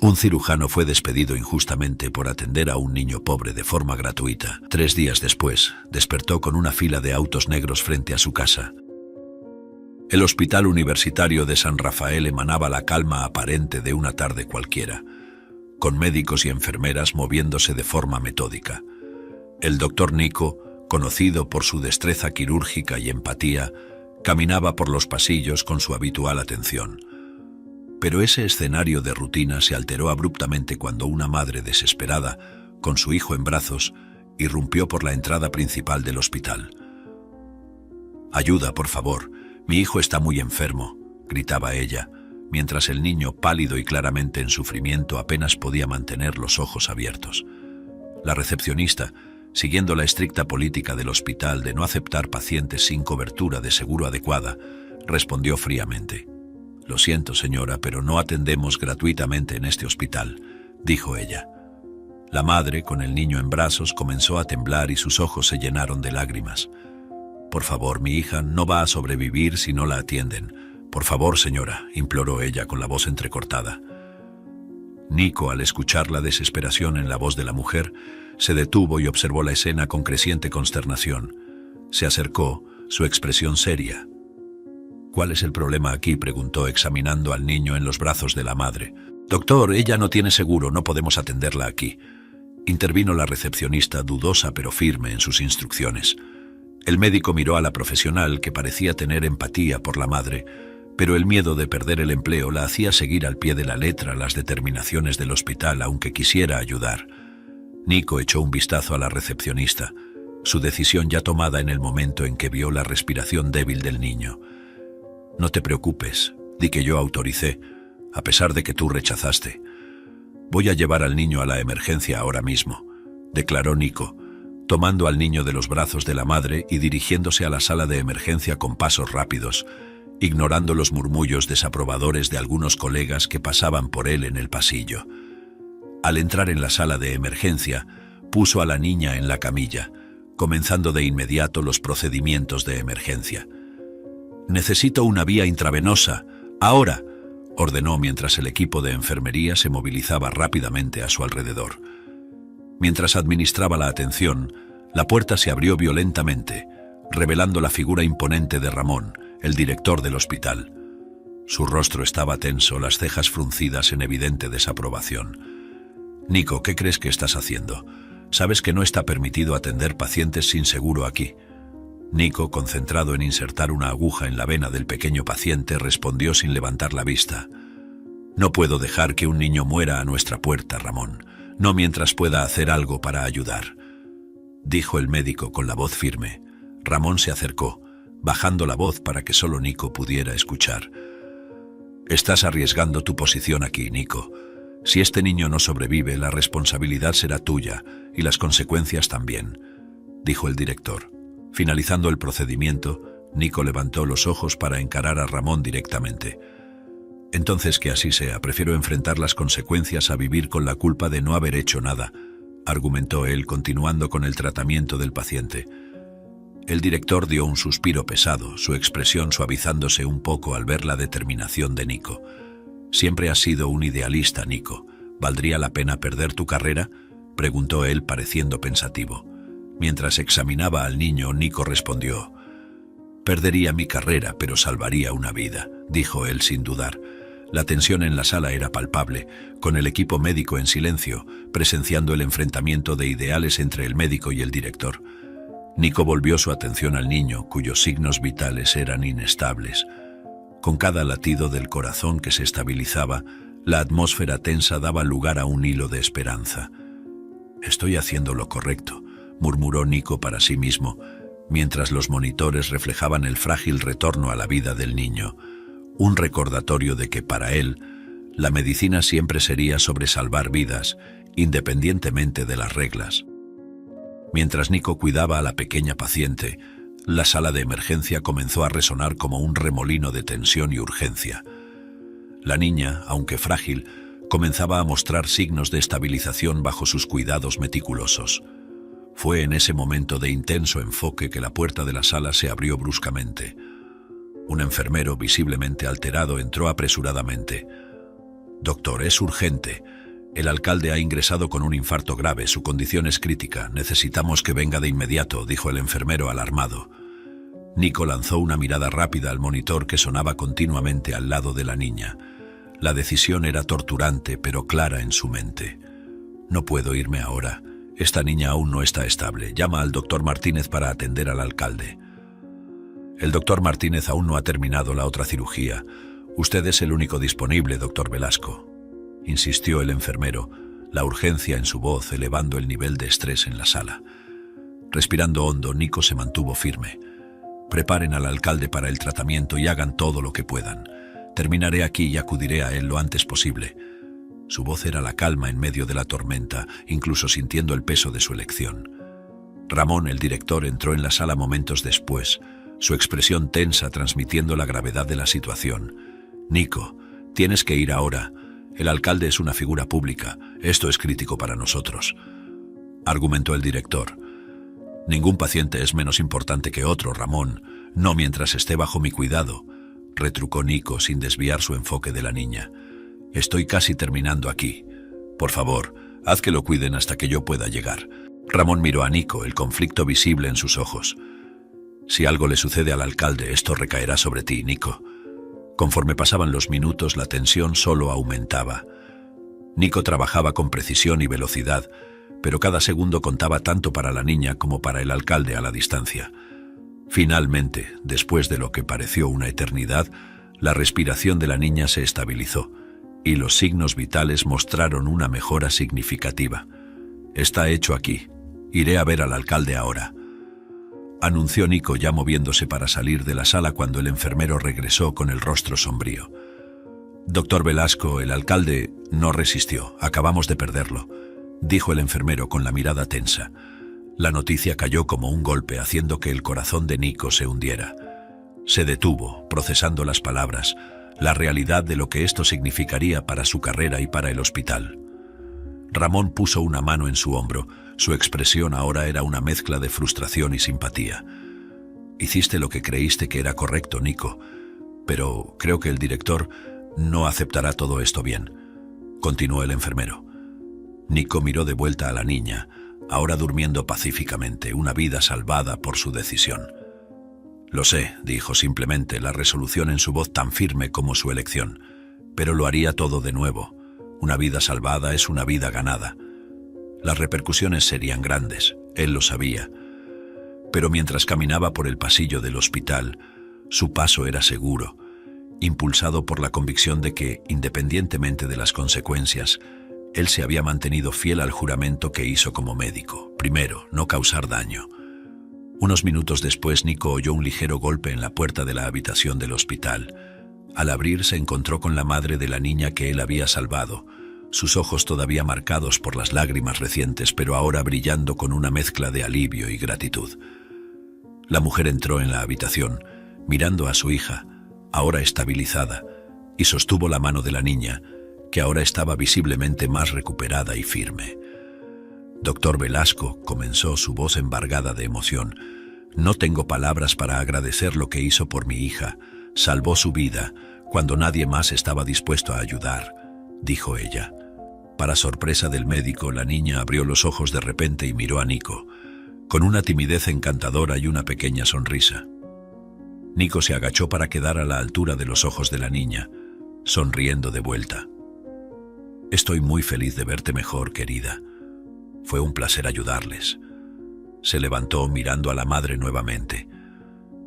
Un cirujano fue despedido injustamente por atender a un niño pobre de forma gratuita. 3 días después, despertó con una fila de autos negros frente a su casa. El Hospital Universitario de San Rafael emanaba la calma aparente de una tarde cualquiera, con médicos y enfermeras moviéndose de forma metódica. El doctor Nico, conocido por su destreza quirúrgica y empatía, caminaba por los pasillos con su habitual atención. Pero ese escenario de rutina se alteró abruptamente cuando una madre desesperada, con su hijo en brazos, irrumpió por la entrada principal del hospital. «Ayuda, por favor, mi hijo está muy enfermo», gritaba ella, mientras el niño, pálido y claramente en sufrimiento, apenas podía mantener los ojos abiertos. La recepcionista, siguiendo la estricta política del hospital de no aceptar pacientes sin cobertura de seguro adecuada, respondió fríamente. «Lo siento, señora, pero no atendemos gratuitamente en este hospital», dijo ella. La madre, con el niño en brazos, comenzó a temblar y sus ojos se llenaron de lágrimas. «Por favor, mi hija no va a sobrevivir si no la atienden. Por favor, señora», imploró ella con la voz entrecortada. Nico, al escuchar la desesperación en la voz de la mujer, se detuvo y observó la escena con creciente consternación. Se acercó, su expresión seria. «¿Cuál es el problema aquí?», preguntó, examinando al niño en los brazos de la madre. «Doctor, ella no tiene seguro, no podemos atenderla aquí», intervino la recepcionista, dudosa pero firme en sus instrucciones. El médico miró a la profesional, que parecía tener empatía por la madre, pero el miedo de perder el empleo la hacía seguir al pie de la letra las determinaciones del hospital, aunque quisiera ayudar. Nico echó un vistazo a la recepcionista, su decisión ya tomada en el momento en que vio la respiración débil del niño. «No te preocupes, di que yo autoricé, a pesar de que tú rechazaste. Voy a llevar al niño a la emergencia ahora mismo», declaró Nico, tomando al niño de los brazos de la madre y dirigiéndose a la sala de emergencia con pasos rápidos, ignorando los murmullos desaprobadores de algunos colegas que pasaban por él en el pasillo. Al entrar en la sala de emergencia, puso a la niña en la camilla, comenzando de inmediato los procedimientos de emergencia. «Necesito una vía intravenosa, ahora», ordenó mientras el equipo de enfermería se movilizaba rápidamente a su alrededor. Mientras administraba la atención, la puerta se abrió violentamente, revelando la figura imponente de Ramón, el director del hospital. Su rostro estaba tenso, las cejas fruncidas en evidente desaprobación. «Nico, ¿qué crees que estás haciendo? Sabes que no está permitido atender pacientes sin seguro aquí». Nico, concentrado en insertar una aguja en la vena del pequeño paciente, respondió sin levantar la vista. «No puedo dejar que un niño muera a nuestra puerta, Ramón, no mientras pueda hacer algo para ayudar», dijo el médico con la voz firme. Ramón se acercó, bajando la voz para que solo Nico pudiera escuchar. «Estás arriesgando tu posición aquí, Nico. Si este niño no sobrevive, la responsabilidad será tuya y las consecuencias también», dijo el director. Finalizando el procedimiento, Nico levantó los ojos para encarar a Ramón directamente. «Entonces que así sea, prefiero enfrentar las consecuencias a vivir con la culpa de no haber hecho nada», argumentó él, continuando con el tratamiento del paciente. El director dio un suspiro pesado, su expresión suavizándose un poco al ver la determinación de Nico. «Siempre has sido un idealista, Nico. ¿Valdría la pena perder tu carrera?», preguntó él, pareciendo pensativo. Mientras examinaba al niño, Nico respondió. «Perdería mi carrera, pero salvaría una vida», dijo él sin dudar. La tensión en la sala era palpable, con el equipo médico en silencio, presenciando el enfrentamiento de ideales entre el médico y el director. Nico volvió su atención al niño, cuyos signos vitales eran inestables. Con cada latido del corazón que se estabilizaba, la atmósfera tensa daba lugar a un hilo de esperanza. «Estoy haciendo lo correcto», murmuró Nico para sí mismo, mientras los monitores reflejaban el frágil retorno a la vida del niño, un recordatorio de que para él, la medicina siempre sería sobre salvar vidas, independientemente de las reglas. Mientras Nico cuidaba a la pequeña paciente, la sala de emergencia comenzó a resonar como un remolino de tensión y urgencia. La niña, aunque frágil, comenzaba a mostrar signos de estabilización bajo sus cuidados meticulosos. Fue en ese momento de intenso enfoque que la puerta de la sala se abrió bruscamente. Un enfermero, visiblemente alterado, entró apresuradamente. Doctor, es urgente. El alcalde ha ingresado con un infarto grave, su condición es crítica. Necesitamos que venga de inmediato, dijo el enfermero alarmado. Nico lanzó una mirada rápida al monitor que sonaba continuamente al lado de la niña. La decisión era torturante, pero clara en su mente. No puedo irme ahora. Esta niña aún no está estable. Llama al doctor Martínez para atender al alcalde. El doctor Martínez aún no ha terminado la otra cirugía. Usted es el único disponible, doctor Velasco, insistió el enfermero, la urgencia en su voz elevando el nivel de estrés en la sala. Respirando hondo, Nico se mantuvo firme. Preparen al alcalde para el tratamiento y hagan todo lo que puedan. Terminaré aquí y acudiré a él lo antes posible. Su voz era la calma en medio de la tormenta, incluso sintiendo el peso de su elección. Ramón, el director, entró en la sala momentos después, su expresión tensa transmitiendo la gravedad de la situación. Nico, tienes que ir ahora. El alcalde es una figura pública. Esto es crítico para nosotros, argumentó el director. Ningún paciente es menos importante que otro, Ramón. No mientras esté bajo mi cuidado, retrucó Nico sin desviar su enfoque de la niña. Estoy casi terminando aquí. Por favor, haz que lo cuiden hasta que yo pueda llegar. Ramón miró a Nico, el conflicto visible en sus ojos. Si algo le sucede al alcalde, esto recaerá sobre ti, Nico. Conforme pasaban los minutos, la tensión solo aumentaba. Nico trabajaba con precisión y velocidad, pero cada segundo contaba tanto para la niña como para el alcalde a la distancia. Finalmente, después de lo que pareció una eternidad, la respiración de la niña se estabilizó y los signos vitales mostraron una mejora significativa. Está hecho aquí. Iré a ver al alcalde ahora, anunció Nico ya moviéndose para salir de la sala cuando el enfermero regresó con el rostro sombrío. Doctor Velasco, el alcalde no resistió. Acabamos de perderlo, dijo el enfermero con la mirada tensa. La noticia cayó como un golpe, haciendo que el corazón de Nico se hundiera. Se detuvo, procesando las palabras, la realidad de lo que esto significaría para su carrera y para el hospital. Ramón puso una mano en su hombro. Su expresión ahora era una mezcla de frustración y simpatía. Hiciste lo que creíste que era correcto, Nico, pero creo que el director no aceptará todo esto bien, continuó el enfermero. Nico miró de vuelta a la niña, ahora durmiendo pacíficamente, una vida salvada por su decisión. Lo sé, dijo simplemente, la resolución en su voz tan firme como su elección, pero lo haría todo de nuevo. Una vida salvada es una vida ganada. Las repercusiones serían grandes, él lo sabía. Pero mientras caminaba por el pasillo del hospital, su paso era seguro, impulsado por la convicción de que, independientemente de las consecuencias, él se había mantenido fiel al juramento que hizo como médico. Primero, no causar daño. Unos minutos después, Nico oyó un ligero golpe en la puerta de la habitación del hospital. Al abrir, se encontró con la madre de la niña que él había salvado, sus ojos todavía marcados por las lágrimas recientes, pero ahora brillando con una mezcla de alivio y gratitud. La mujer entró en la habitación, mirando a su hija, ahora estabilizada, y sostuvo la mano de la niña, que ahora estaba visiblemente más recuperada y firme. Doctor Velasco, comenzó, su voz embargada de emoción. No tengo palabras para agradecer lo que hizo por mi hija. Salvó su vida cuando nadie más estaba dispuesto a ayudar, dijo ella. Para sorpresa del médico, la niña abrió los ojos de repente y miró a Nico, con una timidez encantadora y una pequeña sonrisa. Nico se agachó para quedar a la altura de los ojos de la niña, sonriendo de vuelta. Estoy muy feliz de verte mejor, querida. Fue un placer ayudarles. Se levantó mirando a la madre nuevamente.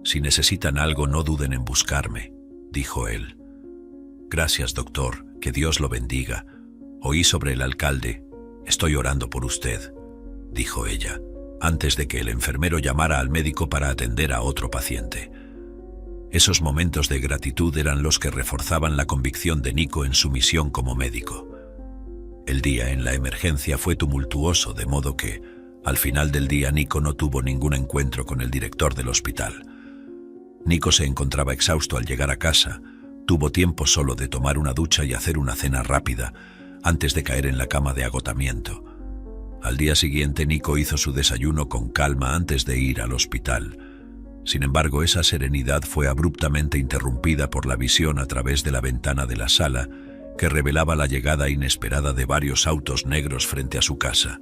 Si necesitan algo, no duden en buscarme, dijo él. Gracias, doctor, que Dios lo bendiga. Oí sobre el alcalde. Estoy orando por usted, dijo ella, antes de que el enfermero llamara al médico para atender a otro paciente. Esos momentos de gratitud eran los que reforzaban la convicción de Nico en su misión como médico. El día en la emergencia fue tumultuoso, de modo que, al final del día, Nico no tuvo ningún encuentro con el director del hospital. Nico se encontraba exhausto al llegar a casa. Tuvo tiempo solo de tomar una ducha y hacer una cena rápida, antes de caer en la cama de agotamiento. Al día siguiente, Nico hizo su desayuno con calma antes de ir al hospital. Sin embargo, esa serenidad fue abruptamente interrumpida por la visión a través de la ventana de la sala que revelaba la llegada inesperada de varios autos negros frente a su casa.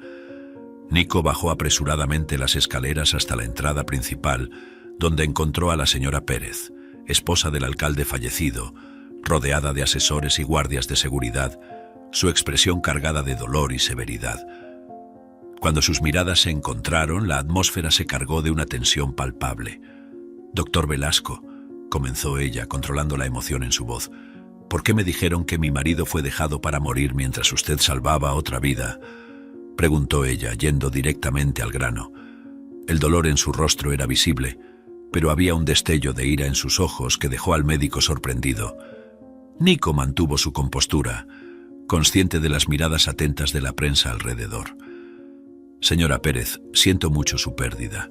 Nico bajó apresuradamente las escaleras hasta la entrada principal, donde encontró a la señora Pérez, esposa del alcalde fallecido, rodeada de asesores y guardias de seguridad, su expresión cargada de dolor y severidad. Cuando sus miradas se encontraron, la atmósfera se cargó de una tensión palpable. «Doctor Velasco», comenzó ella, controlando la emoción en su voz, «¿por qué me dijeron que mi marido fue dejado para morir mientras usted salvaba otra vida?», preguntó ella, yendo directamente al grano. El dolor en su rostro era visible, pero había un destello de ira en sus ojos que dejó al médico sorprendido. Nico mantuvo su compostura, consciente de las miradas atentas de la prensa alrededor. «Señora Pérez, siento mucho su pérdida.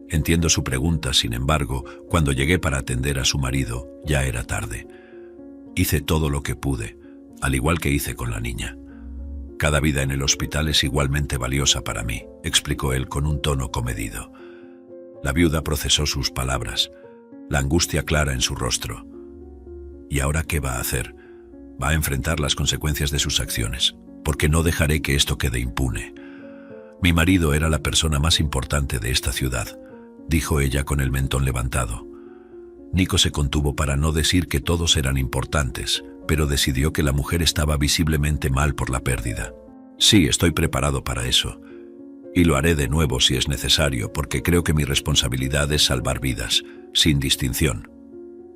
Entiendo su pregunta, sin embargo, cuando llegué para atender a su marido, ya era tarde. Hice todo lo que pude, al igual que hice con la niña. Cada vida en el hospital es igualmente valiosa para mí», explicó él con un tono comedido. La viuda procesó sus palabras, la angustia clara en su rostro. ¿Y ahora qué va a hacer? Va a enfrentar las consecuencias de sus acciones, porque no dejaré que esto quede impune. Mi marido era la persona más importante de esta ciudad, dijo ella con el mentón levantado. Nico se contuvo para no decir que todos eran importantes, pero decidió que la mujer estaba visiblemente mal por la pérdida. «Sí, estoy preparado para eso. Y lo haré de nuevo si es necesario, porque creo que mi responsabilidad es salvar vidas, sin distinción»,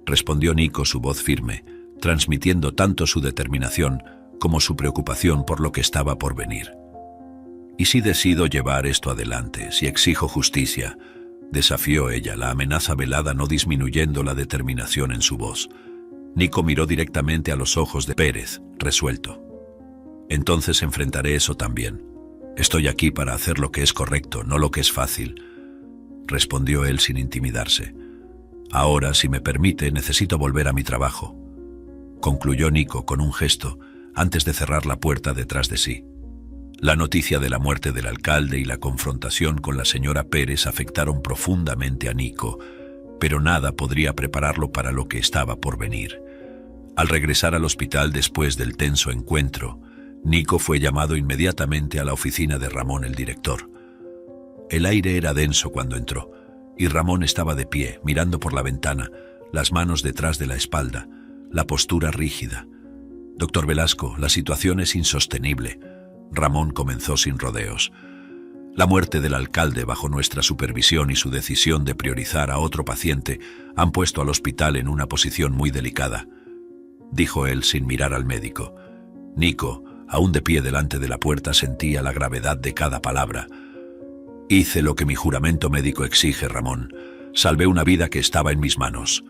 respondió Nico, su voz firme, transmitiendo tanto su determinación como su preocupación por lo que estaba por venir. «¿Y si decido llevar esto adelante, si exijo justicia?», desafió ella, la amenaza velada no disminuyendo la determinación en su voz. Nico miró directamente a los ojos de Pérez, resuelto. «Entonces enfrentaré eso también. Estoy aquí para hacer lo que es correcto, no lo que es fácil», respondió él sin intimidarse. «Ahora, si me permite, necesito volver a mi trabajo», concluyó Nico con un gesto antes de cerrar la puerta detrás de sí. La noticia de la muerte del alcalde y la confrontación con la señora Pérez afectaron profundamente a Nico, pero nada podría prepararlo para lo que estaba por venir. Al regresar al hospital después del tenso encuentro, Nico fue llamado inmediatamente a la oficina de Ramón, el director. El aire era denso cuando entró, y Ramón estaba de pie, mirando por la ventana, las manos detrás de la espalda, la postura rígida. «Doctor Velasco, la situación es insostenible», Ramón comenzó sin rodeos. «La muerte del alcalde bajo nuestra supervisión y su decisión de priorizar a otro paciente han puesto al hospital en una posición muy delicada», dijo él sin mirar al médico. Nico, aún de pie delante de la puerta, sentía la gravedad de cada palabra. «Hice lo que mi juramento médico exige, Ramón. Salvé una vida que estaba en mis manos»,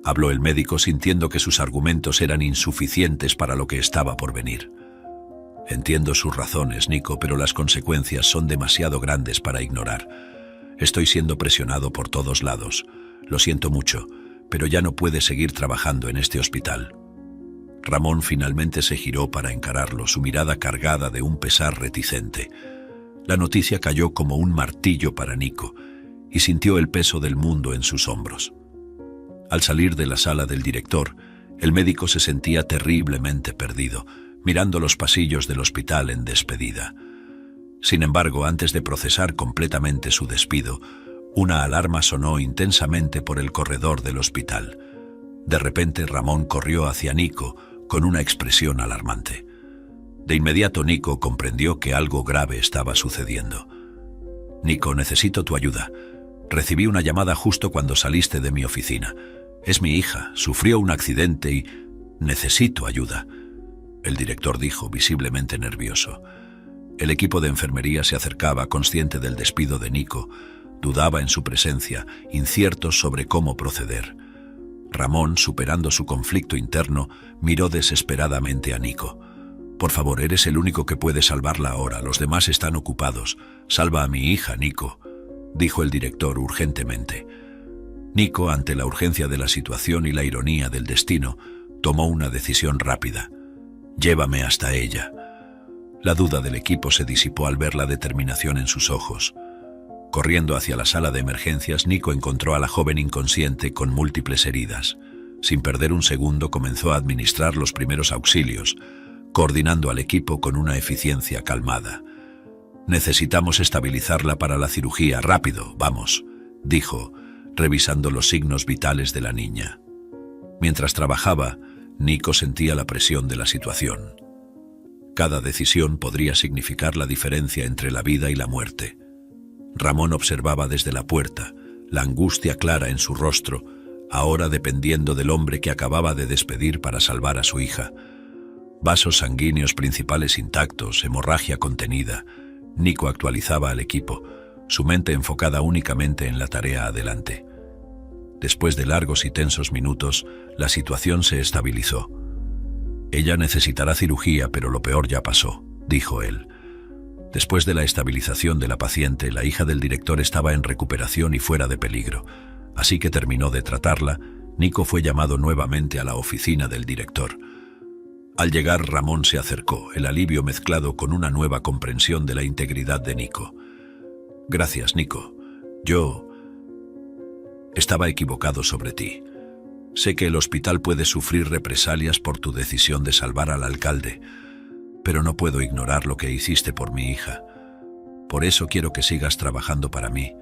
habló el médico, sintiendo que sus argumentos eran insuficientes para lo que estaba por venir. «Entiendo sus razones, Nico, pero las consecuencias son demasiado grandes para ignorar. Estoy siendo presionado por todos lados. Lo siento mucho, pero ya no puede seguir trabajando en este hospital». Ramón finalmente se giró para encararlo, su mirada cargada de un pesar reticente. La noticia cayó como un martillo para Nico, y sintió el peso del mundo en sus hombros. Al salir de la sala del director, el médico se sentía terriblemente perdido, mirando los pasillos del hospital en despedida. Sin embargo, antes de procesar completamente su despido, una alarma sonó intensamente por el corredor del hospital. De repente, Ramón corrió hacia Nico con una expresión alarmante. De inmediato, Nico comprendió que algo grave estaba sucediendo. «Nico, necesito tu ayuda. Recibí una llamada justo cuando saliste de mi oficina. Es mi hija, sufrió un accidente y necesito ayuda», el director dijo, visiblemente nervioso. El equipo de enfermería se acercaba, consciente del despido de Nico. Dudaba en su presencia, inciertos sobre cómo proceder. Ramón, superando su conflicto interno, miró desesperadamente a Nico. «Por favor, eres el único que puede salvarla ahora, los demás están ocupados. Salva a mi hija, Nico», dijo el director urgentemente. Nico, ante la urgencia de la situación y la ironía del destino, tomó una decisión rápida. «Llévame hasta ella». La duda del equipo se disipó al ver la determinación en sus ojos. Corriendo hacia la sala de emergencias, Nico encontró a la joven inconsciente con múltiples heridas. Sin perder un segundo comenzó a administrar los primeros auxilios, coordinando al equipo con una eficiencia calmada. «Necesitamos estabilizarla para la cirugía. Rápido, vamos», dijo, revisando los signos vitales de la niña. Mientras trabajaba, Nico sentía la presión de la situación. Cada decisión podría significar la diferencia entre la vida y la muerte. Ramón observaba desde la puerta, la angustia clara en su rostro, ahora dependiendo del hombre que acababa de despedir para salvar a su hija. Vasos sanguíneos principales intactos, hemorragia contenida. Nico actualizaba al equipo, su mente enfocada únicamente en la tarea adelante. Después de largos y tensos minutos, la situación se estabilizó. «Ella necesitará cirugía, pero lo peor ya pasó», dijo él. Después de la estabilización de la paciente, la hija del director estaba en recuperación y fuera de peligro. Así que terminó de tratarla, Nico fue llamado nuevamente a la oficina del director. Al llegar, Ramón se acercó, el alivio mezclado con una nueva comprensión de la integridad de Nico. «Gracias, Nico. Yo estaba equivocado sobre ti. Sé que el hospital puede sufrir represalias por tu decisión de salvar al alcalde, pero no puedo ignorar lo que hiciste por mi hija. Por eso quiero que sigas trabajando para mí.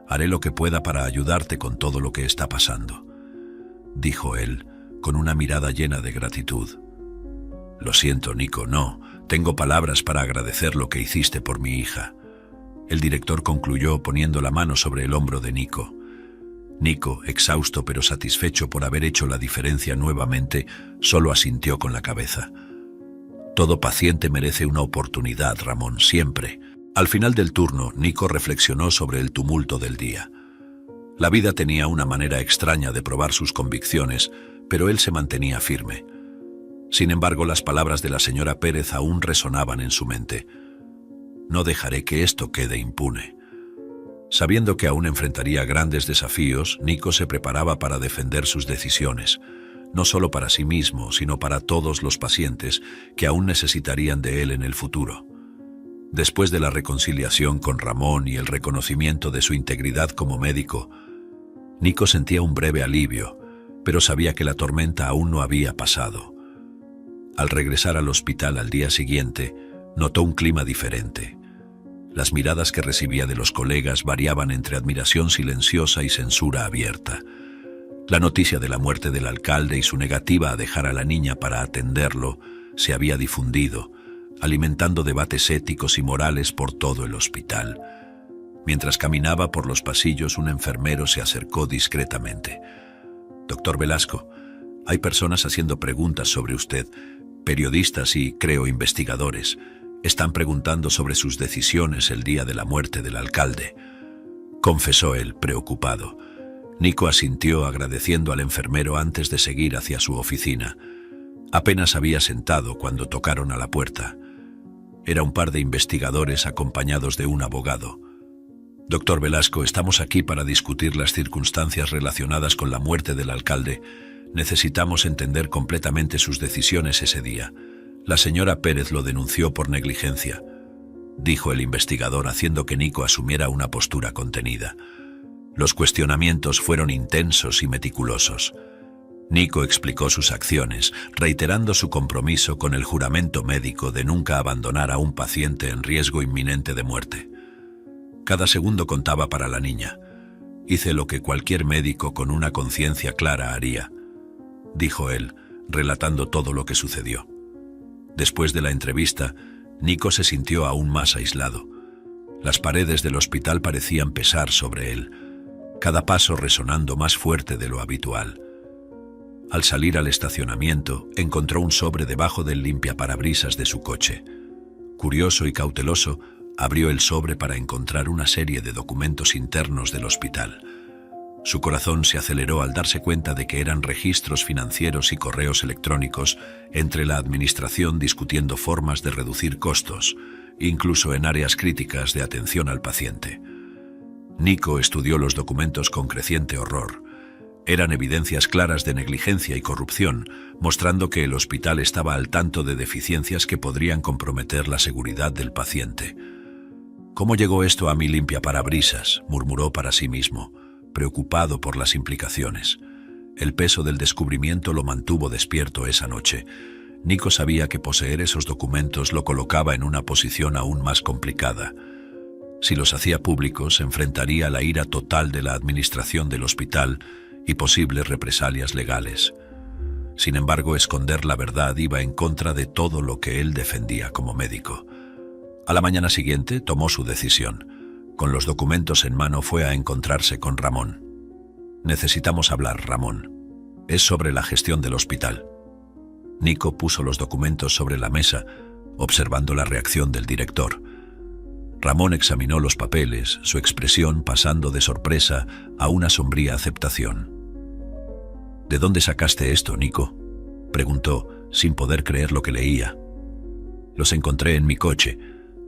Haré lo que pueda para ayudarte con todo lo que está pasando», dijo él, con una mirada llena de gratitud. «Lo siento, Nico, no. Tengo palabras para agradecer lo que hiciste por mi hija». El director concluyó poniendo la mano sobre el hombro de Nico. Nico, exhausto pero satisfecho por haber hecho la diferencia nuevamente, solo asintió con la cabeza. «Todo paciente merece una oportunidad, Ramón, siempre». Al final del turno, Nico reflexionó sobre el tumulto del día. La vida tenía una manera extraña de probar sus convicciones, pero él se mantenía firme. Sin embargo, las palabras de la señora Pérez aún resonaban en su mente. «No dejaré que esto quede impune». Sabiendo que aún enfrentaría grandes desafíos, Nico se preparaba para defender sus decisiones, no solo para sí mismo, sino para todos los pacientes que aún necesitarían de él en el futuro. Después de la reconciliación con Ramón y el reconocimiento de su integridad como médico, Nico sentía un breve alivio, pero sabía que la tormenta aún no había pasado. Al regresar al hospital al día siguiente, notó un clima diferente. Las miradas que recibía de los colegas variaban entre admiración silenciosa y censura abierta. La noticia de la muerte del alcalde y su negativa a dejar a la niña para atenderlo se había difundido, alimentando debates éticos y morales por todo el hospital. Mientras caminaba por los pasillos, un enfermero se acercó discretamente. «Doctor Velasco, hay personas haciendo preguntas sobre usted, periodistas y, creo, investigadores. Están preguntando sobre sus decisiones el día de la muerte del alcalde», confesó él, preocupado. Nico asintió agradeciendo al enfermero antes de seguir hacia su oficina. Apenas había sentado cuando tocaron a la puerta. Era un par de investigadores acompañados de un abogado. «Doctor Velasco, estamos aquí para discutir las circunstancias relacionadas con la muerte del alcalde. Necesitamos entender completamente sus decisiones ese día. La señora Pérez lo denunció por negligencia», dijo el investigador, haciendo que Nico asumiera una postura contenida. Los cuestionamientos fueron intensos y meticulosos. Nico explicó sus acciones, reiterando su compromiso con el juramento médico de nunca abandonar a un paciente en riesgo inminente de muerte. Cada segundo contaba para la niña. «Hice lo que cualquier médico con una conciencia clara haría», dijo él, relatando todo lo que sucedió. Después de la entrevista, Nico se sintió aún más aislado. Las paredes del hospital parecían pesar sobre él, cada paso resonando más fuerte de lo habitual. Al salir al estacionamiento, encontró un sobre debajo del limpiaparabrisas de su coche. Curioso y cauteloso, abrió el sobre para encontrar una serie de documentos internos del hospital. Su corazón se aceleró al darse cuenta de que eran registros financieros y correos electrónicos entre la administración discutiendo formas de reducir costos, incluso en áreas críticas de atención al paciente. Nico estudió los documentos con creciente horror. Eran evidencias claras de negligencia y corrupción, mostrando que el hospital estaba al tanto de deficiencias que podrían comprometer la seguridad del paciente. «¿Cómo llegó esto a mi limpiaparabrisas?», murmuró para sí mismo, preocupado por las implicaciones. El peso del descubrimiento lo mantuvo despierto esa noche. Nico sabía que poseer esos documentos lo colocaba en una posición aún más complicada. Si los hacía públicos, enfrentaría a la ira total de la administración del hospital y posibles represalias legales. Sin embargo, esconder la verdad iba en contra de todo lo que él defendía como médico. A la mañana siguiente tomó su decisión. Con los documentos en mano fue a encontrarse con Ramón. «Necesitamos hablar, Ramón. Es sobre la gestión del hospital». Nico puso los documentos sobre la mesa, observando la reacción del director. Ramón examinó los papeles, su expresión pasando de sorpresa a una sombría aceptación. «¿De dónde sacaste esto, Nico?», preguntó, sin poder creer lo que leía. «Los encontré en mi coche.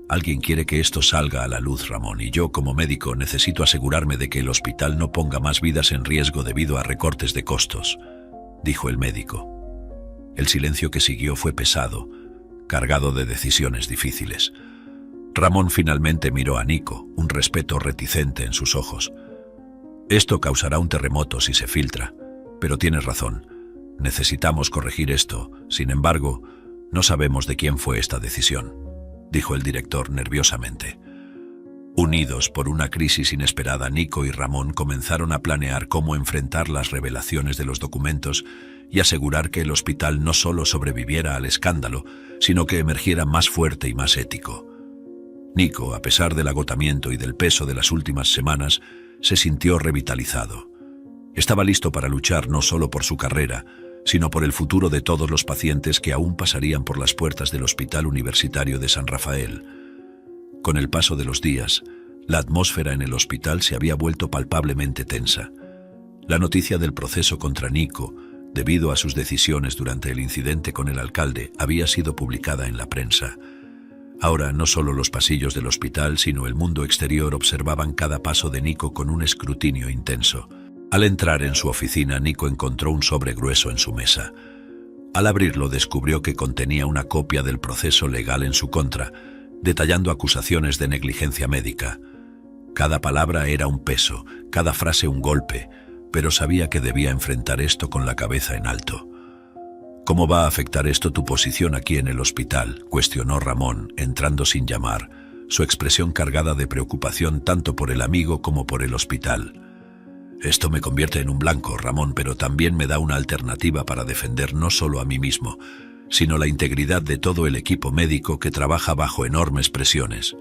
Alguien quiere que esto salga a la luz, Ramón, y yo, como médico, necesito asegurarme de que el hospital no ponga más vidas en riesgo debido a recortes de costos», dijo el médico. El silencio que siguió fue pesado, cargado de decisiones difíciles. Ramón finalmente miró a Nico, un respeto reticente en sus ojos. «Esto causará un terremoto si se filtra, pero tienes razón. Necesitamos corregir esto. Sin embargo, no sabemos de quién fue esta decisión», dijo el director nerviosamente. Unidos por una crisis inesperada, Nico y Ramón comenzaron a planear cómo enfrentar las revelaciones de los documentos y asegurar que el hospital no solo sobreviviera al escándalo, sino que emergiera más fuerte y más ético. Nico, a pesar del agotamiento y del peso de las últimas semanas, se sintió revitalizado. Estaba listo para luchar no solo por su carrera, sino por el futuro de todos los pacientes que aún pasarían por las puertas del Hospital Universitario de San Rafael. Con el paso de los días, la atmósfera en el hospital se había vuelto palpablemente tensa. La noticia del proceso contra Nico, debido a sus decisiones durante el incidente con el alcalde, había sido publicada en la prensa. Ahora no solo los pasillos del hospital, sino el mundo exterior observaban cada paso de Nico con un escrutinio intenso. Al entrar en su oficina, Nico encontró un sobre grueso en su mesa. Al abrirlo, descubrió que contenía una copia del proceso legal en su contra, detallando acusaciones de negligencia médica. Cada palabra era un peso, cada frase un golpe, pero sabía que debía enfrentar esto con la cabeza en alto. «¿Cómo va a afectar esto tu posición aquí en el hospital?», cuestionó Ramón, entrando sin llamar, su expresión cargada de preocupación tanto por el amigo como por el hospital. «Esto me convierte en un blanco, Ramón, pero también me da una alternativa para defender no solo a mí mismo, sino la integridad de todo el equipo médico que trabaja bajo enormes presiones»,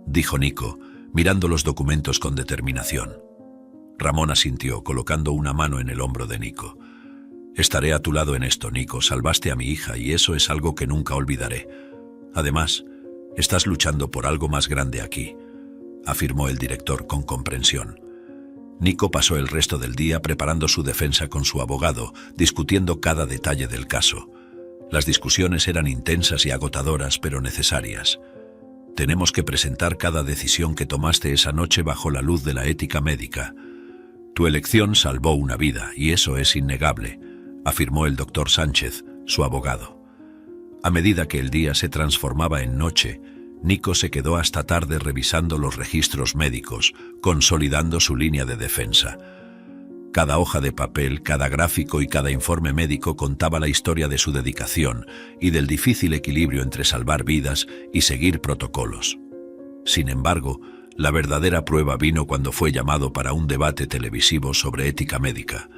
dijo Nico, mirando los documentos con determinación. Ramón asintió, colocando una mano en el hombro de Nico. «Estaré a tu lado en esto, Nico. Salvaste a mi hija y eso es algo que nunca olvidaré. Además, estás luchando por algo más grande aquí», afirmó el director con comprensión. Nico pasó el resto del día preparando su defensa con su abogado, discutiendo cada detalle del caso. Las discusiones eran intensas y agotadoras, pero necesarias. «Tenemos que presentar cada decisión que tomaste esa noche bajo la luz de la ética médica. Tu elección salvó una vida, y eso es innegable», afirmó el doctor Sánchez, su abogado. A medida que el día se transformaba en noche, Nico se quedó hasta tarde revisando los registros médicos, consolidando su línea de defensa. Cada hoja de papel, cada gráfico y cada informe médico contaba la historia de su dedicación y del difícil equilibrio entre salvar vidas y seguir protocolos. Sin embargo, la verdadera prueba vino cuando fue llamado para un debate televisivo sobre ética médica.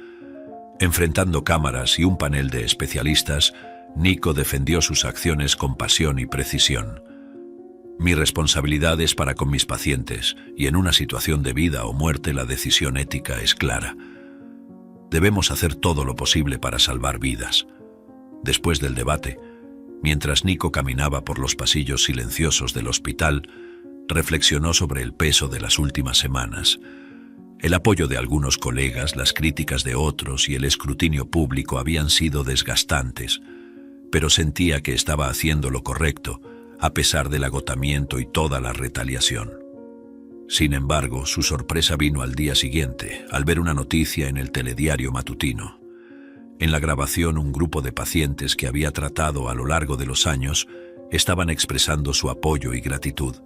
Enfrentando cámaras y un panel de especialistas, Nico defendió sus acciones con pasión y precisión. «Mi responsabilidad es para con mis pacientes, y en una situación de vida o muerte la decisión ética es clara. Debemos hacer todo lo posible para salvar vidas». Después del debate, mientras Nico caminaba por los pasillos silenciosos del hospital, reflexionó sobre el peso de las últimas semanas. El apoyo de algunos colegas, las críticas de otros y el escrutinio público habían sido desgastantes, pero sentía que estaba haciendo lo correcto, a pesar del agotamiento y toda la retaliación. Sin embargo, su sorpresa vino al día siguiente, al ver una noticia en el telediario matutino. En la grabación, un grupo de pacientes que había tratado a lo largo de los años estaban expresando su apoyo y gratitud.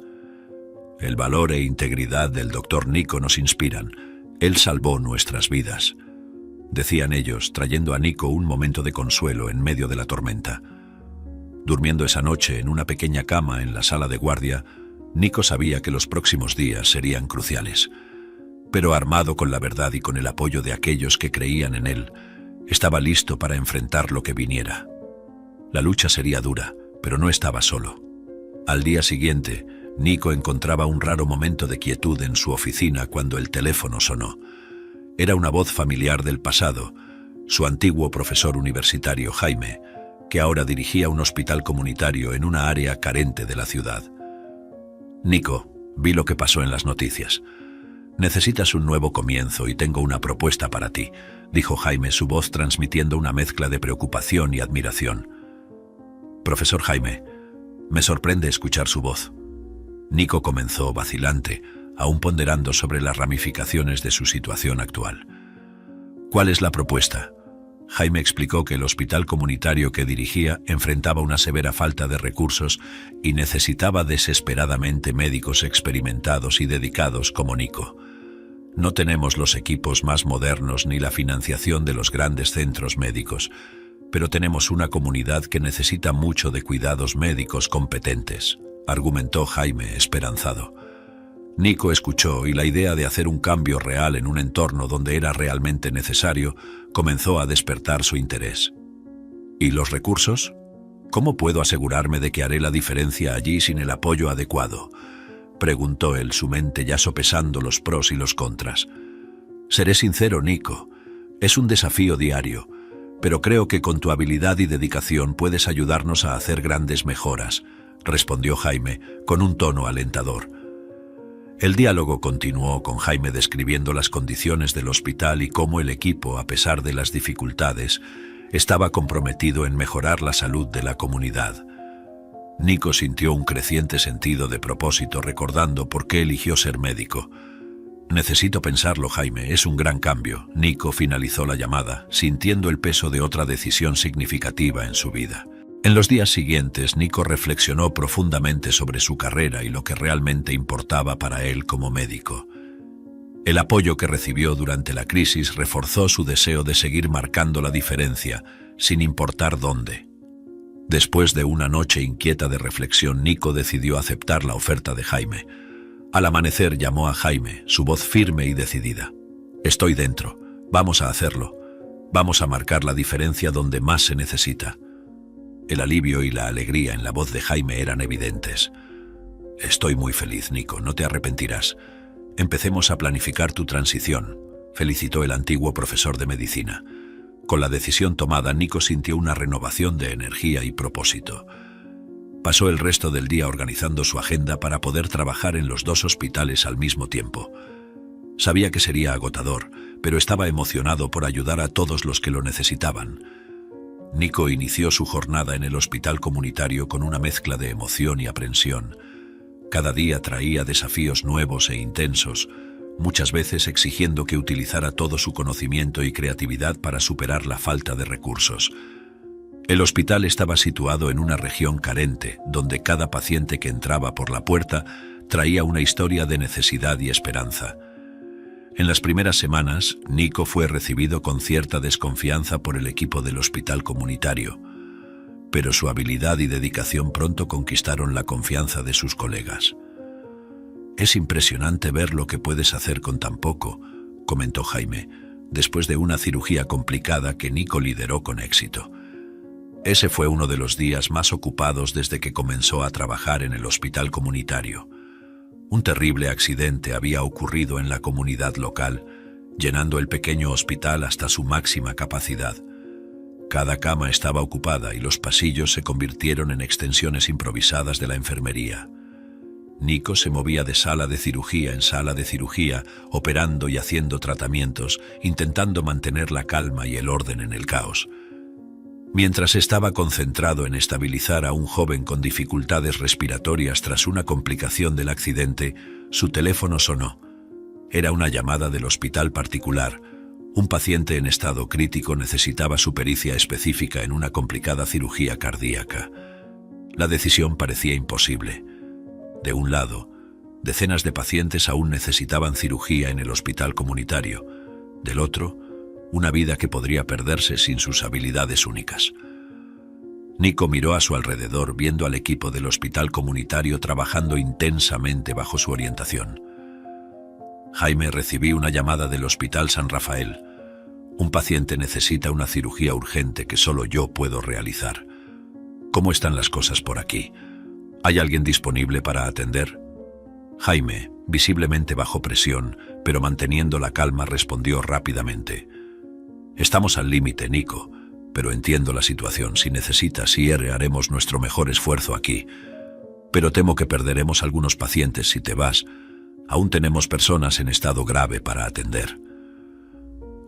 «El valor e integridad del doctor Nico nos inspiran. Él salvó nuestras vidas. decían ellos, trayendo a Nico un momento de consuelo en medio de la tormenta. Durmiendo esa noche en una pequeña cama en la sala de guardia, Nico sabía que los próximos días serían cruciales. Pero armado con la verdad y con el apoyo de aquellos que creían en él, estaba listo para enfrentar lo que viniera. La lucha sería dura, pero no estaba solo. Al día siguiente, Nico encontraba un raro momento de quietud en su oficina cuando el teléfono sonó. Era una voz familiar del pasado, su antiguo profesor universitario Jaime, que ahora dirigía un hospital comunitario en una área carente de la ciudad. Nico, vi lo que pasó en las noticias. Necesitas un nuevo comienzo y tengo una propuesta para ti, dijo Jaime, su voz transmitiendo una mezcla de preocupación y admiración. Profesor Jaime, me sorprende escuchar su voz. Nico comenzó vacilante, aún ponderando sobre las ramificaciones de su situación actual. ¿Cuál es la propuesta? Jaime explicó que el hospital comunitario que dirigía enfrentaba una severa falta de recursos y necesitaba desesperadamente médicos experimentados y dedicados como Nico. No tenemos los equipos más modernos ni la financiación de los grandes centros médicos, pero tenemos una comunidad que necesita mucho de cuidados médicos competentes, argumentó Jaime esperanzado. Nico escuchó y la idea de hacer un cambio real en un entorno donde era realmente necesario comenzó a despertar su interés. ¿Y los recursos? ¿Cómo puedo asegurarme de que haré la diferencia allí sin el apoyo adecuado?, preguntó él, su mente ya sopesando los pros y los contras. Seré sincero, Nico, es un desafío diario, pero creo que con tu habilidad y dedicación puedes ayudarnos a hacer grandes mejoras, respondió Jaime, con un tono alentador. El diálogo continuó con Jaime describiendo las condiciones del hospital y cómo el equipo, a pesar de las dificultades, estaba comprometido en mejorar la salud de la comunidad. Nico sintió un creciente sentido de propósito recordando por qué eligió ser médico. Necesito pensarlo, Jaime, es un gran cambio. Nico finalizó la llamada, sintiendo el peso de otra decisión significativa en su vida. En los días siguientes, Nico reflexionó profundamente sobre su carrera y lo que realmente importaba para él como médico. El apoyo que recibió durante la crisis reforzó su deseo de seguir marcando la diferencia, sin importar dónde. Después de una noche inquieta de reflexión, Nico decidió aceptar la oferta de Jaime. Al amanecer llamó a Jaime, su voz firme y decidida. Estoy dentro, vamos a hacerlo. Vamos a marcar la diferencia donde más se necesita. El alivio y la alegría en la voz de Jaime eran evidentes. Estoy muy feliz, Nico, no te arrepentirás. Empecemos a planificar tu transición, felicitó el antiguo profesor de medicina. Con la decisión tomada, Nico sintió una renovación de energía y propósito. Pasó el resto del día organizando su agenda para poder trabajar en los dos hospitales al mismo tiempo. Sabía que sería agotador, pero estaba emocionado por ayudar a todos los que lo necesitaban. Nico inició su jornada en el hospital comunitario con una mezcla de emoción y aprensión. Cada día traía desafíos nuevos e intensos, muchas veces exigiendo que utilizara todo su conocimiento y creatividad para superar la falta de recursos. El hospital estaba situado en una región carente, donde cada paciente que entraba por la puerta traía una historia de necesidad y esperanza. En las primeras semanas, Nico fue recibido con cierta desconfianza por el equipo del hospital comunitario, pero su habilidad y dedicación pronto conquistaron la confianza de sus colegas. Es impresionante ver lo que puedes hacer con tan poco, comentó Jaime, después de una cirugía complicada que Nico lideró con éxito. Ese fue uno de los días más ocupados desde que comenzó a trabajar en el hospital comunitario. Un terrible accidente había ocurrido en la comunidad local, llenando el pequeño hospital hasta su máxima capacidad. Cada cama estaba ocupada y los pasillos se convirtieron en extensiones improvisadas de la enfermería. Nico se movía de sala de cirugía en sala de cirugía, operando y haciendo tratamientos, intentando mantener la calma y el orden en el caos. Mientras estaba concentrado en estabilizar a un joven con dificultades respiratorias tras una complicación del accidente, su teléfono sonó. Era una llamada del hospital particular. Un paciente en estado crítico necesitaba su pericia específica en una complicada cirugía cardíaca. La decisión parecía imposible. De un lado, decenas de pacientes aún necesitaban cirugía en el hospital comunitario. Del otro, una vida que podría perderse sin sus habilidades únicas. Nico miró a su alrededor viendo al equipo del hospital comunitario trabajando intensamente bajo su orientación. Jaime, recibí una llamada del Hospital San Rafael. Un paciente necesita una cirugía urgente que solo yo puedo realizar. ¿Cómo están las cosas por aquí? ¿Hay alguien disponible para atender? Jaime, visiblemente bajo presión, pero manteniendo la calma, respondió rápidamente. Estamos al límite, Nico, pero entiendo la situación. Si necesitas IR, haremos nuestro mejor esfuerzo aquí. Pero temo que perderemos algunos pacientes si te vas. Aún tenemos personas en estado grave para atender.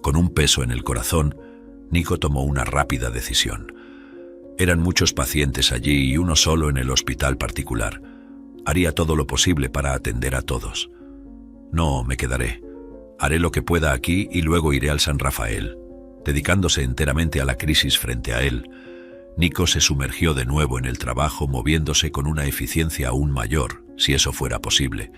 Con un peso en el corazón, Nico tomó una rápida decisión. Eran muchos pacientes allí y uno solo en el hospital particular. Haría todo lo posible para atender a todos. No, me quedaré. Haré lo que pueda aquí y luego iré al San Rafael. Dedicándose enteramente a la crisis frente a él, Nico se sumergió de nuevo en el trabajo, moviéndose con una eficiencia aún mayor, si eso fuera posible.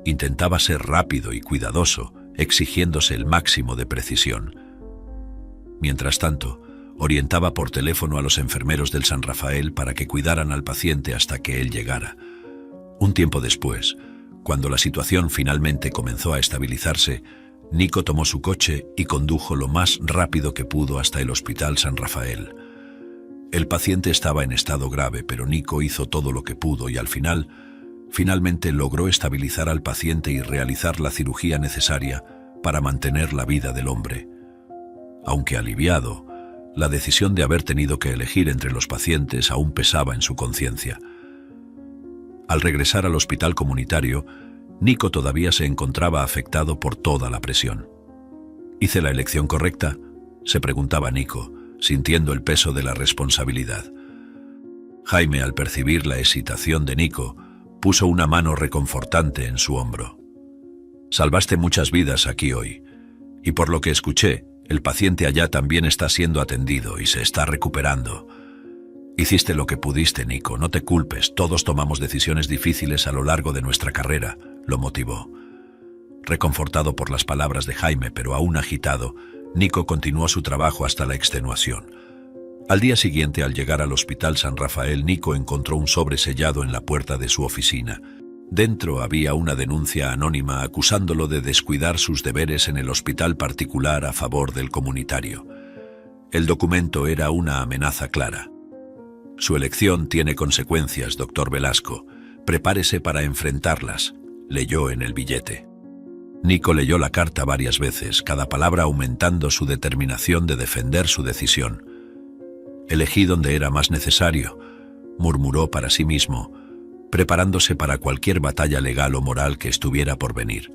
Intentaba ser rápido y cuidadoso, exigiéndose el máximo de precisión. Mientras tanto, orientaba por teléfono a los enfermeros del San Rafael para que cuidaran al paciente hasta que él llegara. Un tiempo después, cuando la situación finalmente comenzó a estabilizarse, Nico tomó su coche y condujo lo más rápido que pudo hasta el Hospital San Rafael. El paciente estaba en estado grave, pero Nico hizo todo lo que pudo y finalmente logró estabilizar al paciente y realizar la cirugía necesaria para mantener la vida del hombre. Aunque aliviado, la decisión de haber tenido que elegir entre los pacientes aún pesaba en su conciencia. Al regresar al hospital comunitario, Nico todavía se encontraba afectado por toda la presión. ¿Hice la elección correcta?, se preguntaba Nico, sintiendo el peso de la responsabilidad. Jaime, al percibir la hesitación de Nico, puso una mano reconfortante en su hombro. Salvaste muchas vidas aquí hoy, y por lo que escuché, el paciente allá también está siendo atendido y se está recuperando. Hiciste lo que pudiste, Nico, no te culpes, todos tomamos decisiones difíciles a lo largo de nuestra carrera, lo motivó. Reconfortado por las palabras de Jaime, pero aún agitado, Nico continuó su trabajo hasta la extenuación. Al día siguiente, al llegar al Hospital San Rafael, Nico encontró un sobre sellado en la puerta de su oficina. Dentro había una denuncia anónima acusándolo de descuidar sus deberes en el hospital particular a favor del comunitario. El documento era una amenaza clara. Su elección tiene consecuencias, doctor Velasco. Prepárese para enfrentarlas, leyó en el billete. Nico leyó la carta varias veces, cada palabra aumentando su determinación de defender su decisión. Elegí donde era más necesario, murmuró para sí mismo, preparándose para cualquier batalla legal o moral que estuviera por venir.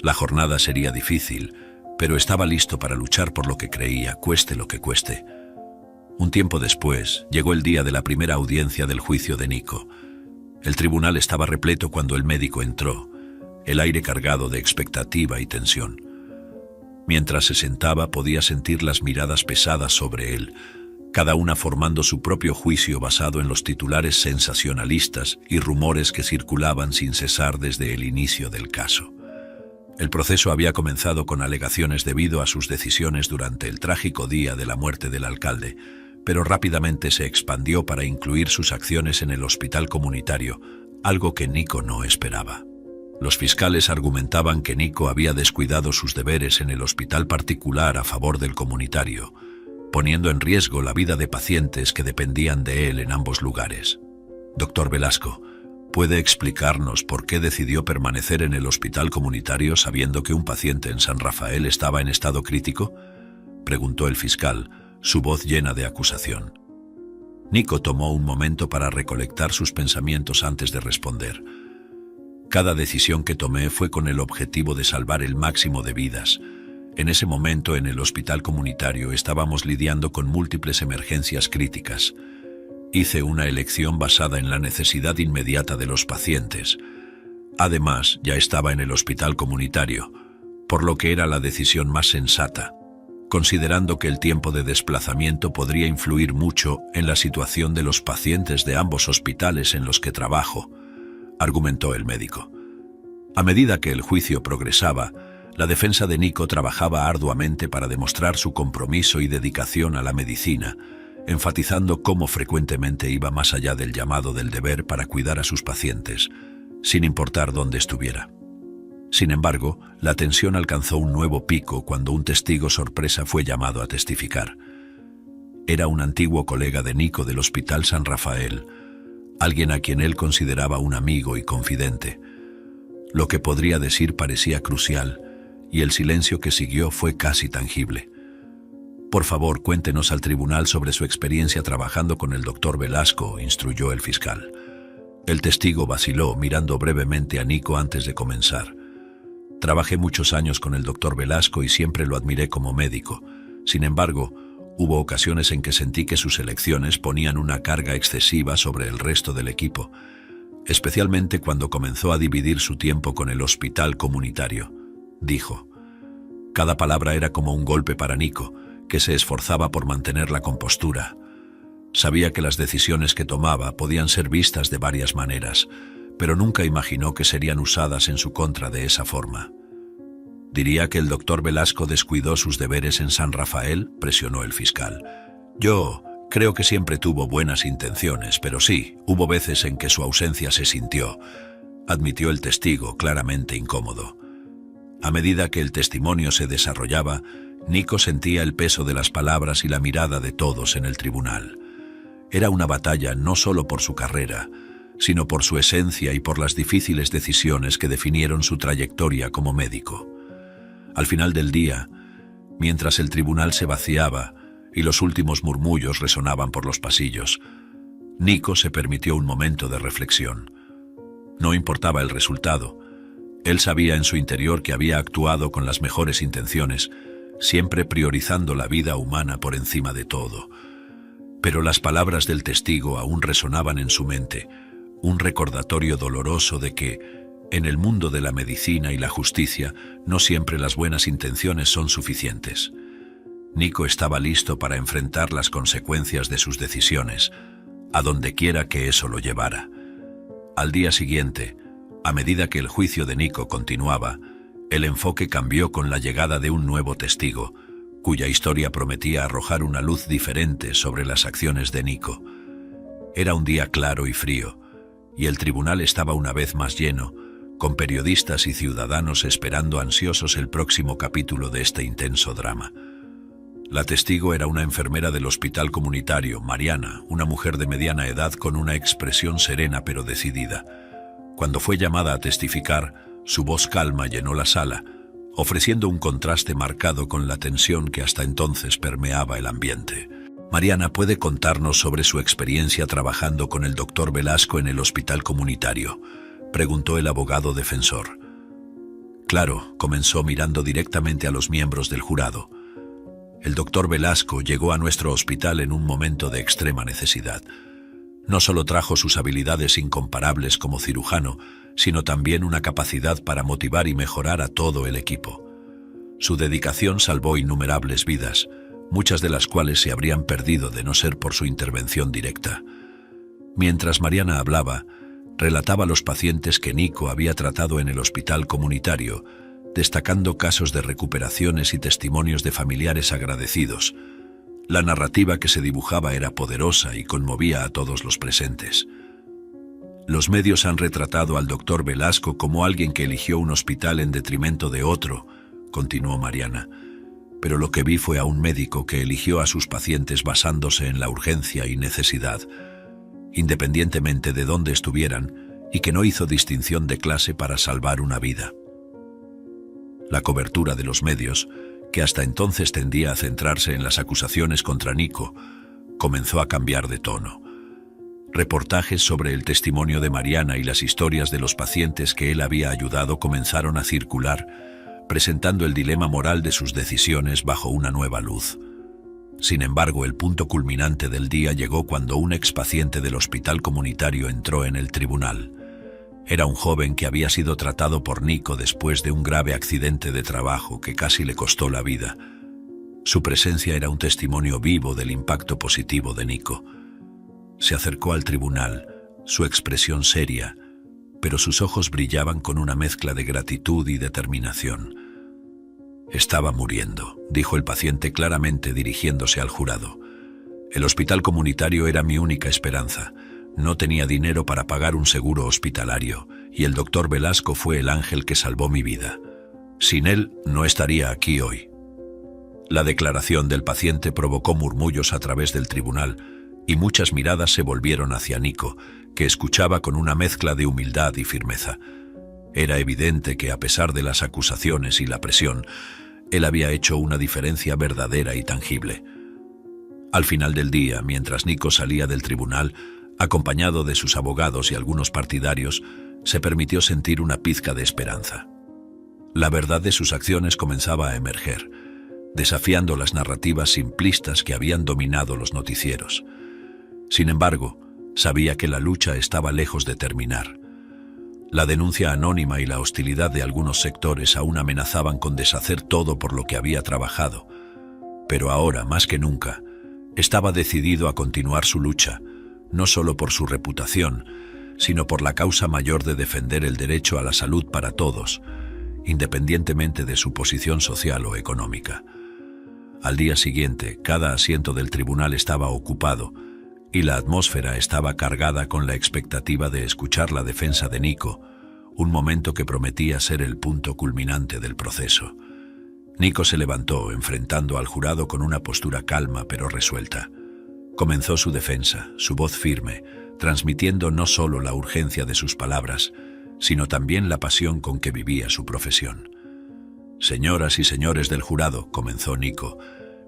La jornada sería difícil, pero estaba listo para luchar por lo que creía, cueste lo que cueste. Un tiempo después, llegó el día de la primera audiencia del juicio de Nico. El tribunal estaba repleto cuando el médico entró, el aire cargado de expectativa y tensión. Mientras se sentaba, podía sentir las miradas pesadas sobre él, cada una formando su propio juicio basado en los titulares sensacionalistas y rumores que circulaban sin cesar desde el inicio del caso. El proceso había comenzado con alegaciones debido a sus decisiones durante el trágico día de la muerte del alcalde, pero rápidamente se expandió para incluir sus acciones en el hospital comunitario, algo que Nico no esperaba. Los fiscales argumentaban que Nico había descuidado sus deberes en el hospital particular a favor del comunitario, poniendo en riesgo la vida de pacientes que dependían de él en ambos lugares. Doctor Velasco, ¿puede explicarnos por qué decidió permanecer en el hospital comunitario sabiendo que un paciente en San Rafael estaba en estado crítico?, preguntó el fiscal, su voz llena de acusación. Nico tomó un momento para recolectar sus pensamientos antes de responder. Cada decisión que tomé fue con el objetivo de salvar el máximo de vidas. En ese momento, en el hospital comunitario, estábamos lidiando con múltiples emergencias críticas. Hice una elección basada en la necesidad inmediata de los pacientes. Además, ya estaba en el hospital comunitario, por lo que era la decisión más sensata, considerando que el tiempo de desplazamiento podría influir mucho en la situación de los pacientes de ambos hospitales en los que trabajo, argumentó el médico. A medida que el juicio progresaba, La defensa de Nico trabajaba arduamente para demostrar su compromiso y dedicación a la medicina, enfatizando cómo frecuentemente iba más allá del llamado del deber para cuidar a sus pacientes, sin importar dónde estuviera. Sin embargo, la tensión alcanzó un nuevo pico cuando un testigo sorpresa fue llamado a testificar. Era un antiguo colega de Nico del Hospital San Rafael, alguien a quien él consideraba un amigo y confidente. Lo que podría decir parecía crucial, y el silencio que siguió fue casi tangible. «Por favor, cuéntenos al tribunal sobre su experiencia trabajando con el doctor Velasco», instruyó el fiscal. El testigo vaciló, mirando brevemente a Nico antes de comenzar. «Trabajé muchos años con el doctor Velasco y siempre lo admiré como médico. Sin embargo, hubo ocasiones en que sentí que sus elecciones ponían una carga excesiva sobre el resto del equipo, especialmente cuando comenzó a dividir su tiempo con el hospital comunitario», dijo. Cada palabra era como un golpe para Nico, que se esforzaba por mantener la compostura. Sabía que las decisiones que tomaba podían ser vistas de varias maneras, pero nunca imaginó que serían usadas en su contra de esa forma. «¿Diría que el doctor Velasco descuidó sus deberes en San Rafael?», presionó el fiscal. «Yo creo que siempre tuvo buenas intenciones, pero sí, hubo veces en que su ausencia se sintió», admitió el testigo, claramente incómodo. A medida que el testimonio se desarrollaba, Nico sentía el peso de las palabras y la mirada de todos en el tribunal. Era una batalla no solo por su carrera, sino por su esencia y por las difíciles decisiones que definieron su trayectoria como médico. Al final del día, mientras el tribunal se vaciaba y los últimos murmullos resonaban por los pasillos, Nico se permitió un momento de reflexión. No importaba el resultado. Él sabía en su interior que había actuado con las mejores intenciones, siempre priorizando la vida humana por encima de todo. Pero las palabras del testigo aún resonaban en su mente, un recordatorio doloroso de que, en el mundo de la medicina y la justicia, no siempre las buenas intenciones son suficientes. Nico estaba listo para enfrentar las consecuencias de sus decisiones, a donde quiera que eso lo llevara. Al día siguiente, a medida que el juicio de Nico continuaba, el enfoque cambió con la llegada de un nuevo testigo, cuya historia prometía arrojar una luz diferente sobre las acciones de Nico. Era un día claro y frío, y el tribunal estaba una vez más lleno, con periodistas y ciudadanos esperando ansiosos el próximo capítulo de este intenso drama. La testigo era una enfermera del hospital comunitario, Mariana, una mujer de mediana edad con una expresión serena pero decidida. Cuando fue llamada a testificar, su voz calma llenó la sala, ofreciendo un contraste marcado con la tensión que hasta entonces permeaba el ambiente. «Mariana, ¿puede contarnos sobre su experiencia trabajando con el doctor Velasco en el hospital comunitario?», preguntó el abogado defensor. «Claro», comenzó mirando directamente a los miembros del jurado. «El doctor Velasco llegó a nuestro hospital en un momento de extrema necesidad. No solo trajo sus habilidades incomparables como cirujano, sino también una capacidad para motivar y mejorar a todo el equipo. Su dedicación salvó innumerables vidas, muchas de las cuales se habrían perdido de no ser por su intervención directa». Mientras Mariana hablaba, relataba los pacientes que Nico había tratado en el hospital comunitario, destacando casos de recuperaciones y testimonios de familiares agradecidos. La narrativa que se dibujaba era poderosa y conmovía a todos los presentes. «Los medios han retratado al doctor Velasco como alguien que eligió un hospital en detrimento de otro», continuó Mariana. «Pero lo que vi fue a un médico que eligió a sus pacientes basándose en la urgencia y necesidad, independientemente de dónde estuvieran, y que no hizo distinción de clase para salvar una vida». La cobertura de los medios, que hasta entonces tendía a centrarse en las acusaciones contra Nico, comenzó a cambiar de tono. Reportajes sobre el testimonio de Mariana y las historias de los pacientes que él había ayudado comenzaron a circular, presentando el dilema moral de sus decisiones bajo una nueva luz. Sin embargo, el punto culminante del día llegó cuando un expaciente del hospital comunitario entró en el tribunal. Era un joven que había sido tratado por Nico después de un grave accidente de trabajo que casi le costó la vida. Su presencia era un testimonio vivo del impacto positivo de Nico. Se acercó al tribunal, su expresión seria, pero sus ojos brillaban con una mezcla de gratitud y determinación. Estaba muriendo, dijo el paciente claramente dirigiéndose al jurado. El hospital comunitario era mi única esperanza. No tenía dinero para pagar un seguro hospitalario, y el doctor Velasco fue el ángel que salvó mi vida. Sin él, no estaría aquí hoy. La declaración del paciente provocó murmullos a través del tribunal, y muchas miradas se volvieron hacia Nico, que escuchaba con una mezcla de humildad y firmeza. Era evidente que, a pesar de las acusaciones y la presión, él había hecho una diferencia verdadera y tangible. Al final del día, mientras Nico salía del tribunal, acompañado de sus abogados y algunos partidarios, se permitió sentir una pizca de esperanza. La verdad de sus acciones comenzaba a emerger, desafiando las narrativas simplistas que habían dominado los noticieros. Sin embargo, sabía que la lucha estaba lejos de terminar. La denuncia anónima y la hostilidad de algunos sectores aún amenazaban con deshacer todo por lo que había trabajado, pero ahora, más que nunca, estaba decidido a continuar su lucha, no solo por su reputación, sino por la causa mayor de defender el derecho a la salud para todos, independientemente de su posición social o económica. Al día siguiente, cada asiento del tribunal estaba ocupado, y la atmósfera estaba cargada con la expectativa de escuchar la defensa de Nico, un momento que prometía ser el punto culminante del proceso. Nico se levantó, enfrentando al jurado con una postura calma pero resuelta. Comenzó su defensa, su voz firme, transmitiendo no solo la urgencia de sus palabras, sino también la pasión con que vivía su profesión. «Señoras y señores del jurado», comenzó Nico,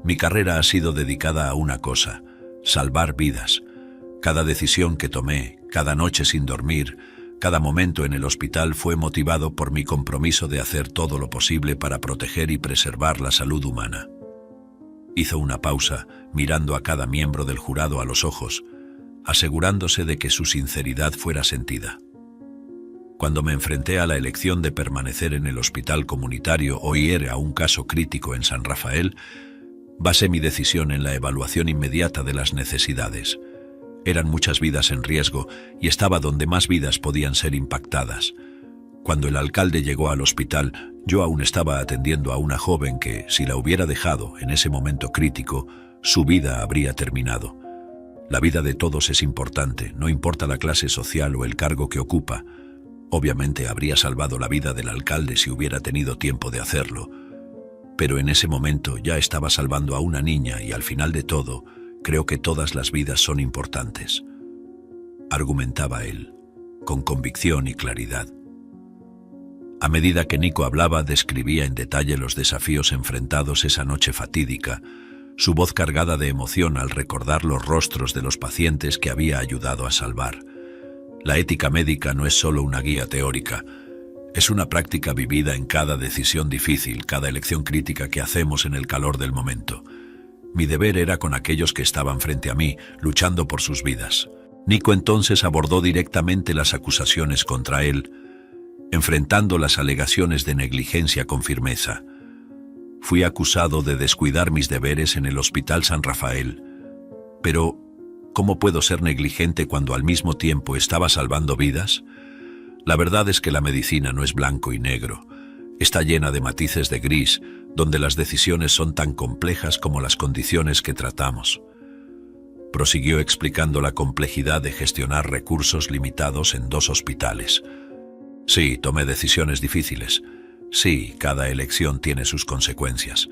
«mi carrera ha sido dedicada a una cosa: salvar vidas. Cada decisión que tomé, cada noche sin dormir, cada momento en el hospital fue motivado por mi compromiso de hacer todo lo posible para proteger y preservar la salud humana». Hizo una pausa, mirando a cada miembro del jurado a los ojos, asegurándose de que su sinceridad fuera sentida. Cuando me enfrenté a la elección de permanecer en el hospital comunitario o ir a un caso crítico en San Rafael, basé mi decisión en la evaluación inmediata de las necesidades. Eran muchas vidas en riesgo y estaba donde más vidas podían ser impactadas. Cuando el alcalde llegó al hospital, yo aún estaba atendiendo a una joven que, si la hubiera dejado en ese momento crítico, su vida habría terminado. La vida de todos es importante, no importa la clase social o el cargo que ocupa. Obviamente habría salvado la vida del alcalde si hubiera tenido tiempo de hacerlo. Pero en ese momento ya estaba salvando a una niña y al final de todo, creo que todas las vidas son importantes. Argumentaba él, con convicción y claridad. A medida que Nico hablaba, describía en detalle los desafíos enfrentados esa noche fatídica, su voz cargada de emoción al recordar los rostros de los pacientes que había ayudado a salvar. La ética médica no es solo una guía teórica, es una práctica vivida en cada decisión difícil, cada elección crítica que hacemos en el calor del momento. Mi deber era con aquellos que estaban frente a mí, luchando por sus vidas. Nico entonces abordó directamente las acusaciones contra él, enfrentando las alegaciones de negligencia con firmeza. Fui acusado de descuidar mis deberes en el Hospital San Rafael, pero ¿cómo puedo ser negligente cuando al mismo tiempo estaba salvando vidas? La verdad es que la medicina no es blanco y negro. Está llena de matices de gris, donde las decisiones son tan complejas como las condiciones que tratamos. Prosiguió explicando la complejidad de gestionar recursos limitados en 2 hospitales. Sí, tomé decisiones difíciles. Sí, cada elección tiene sus consecuencias.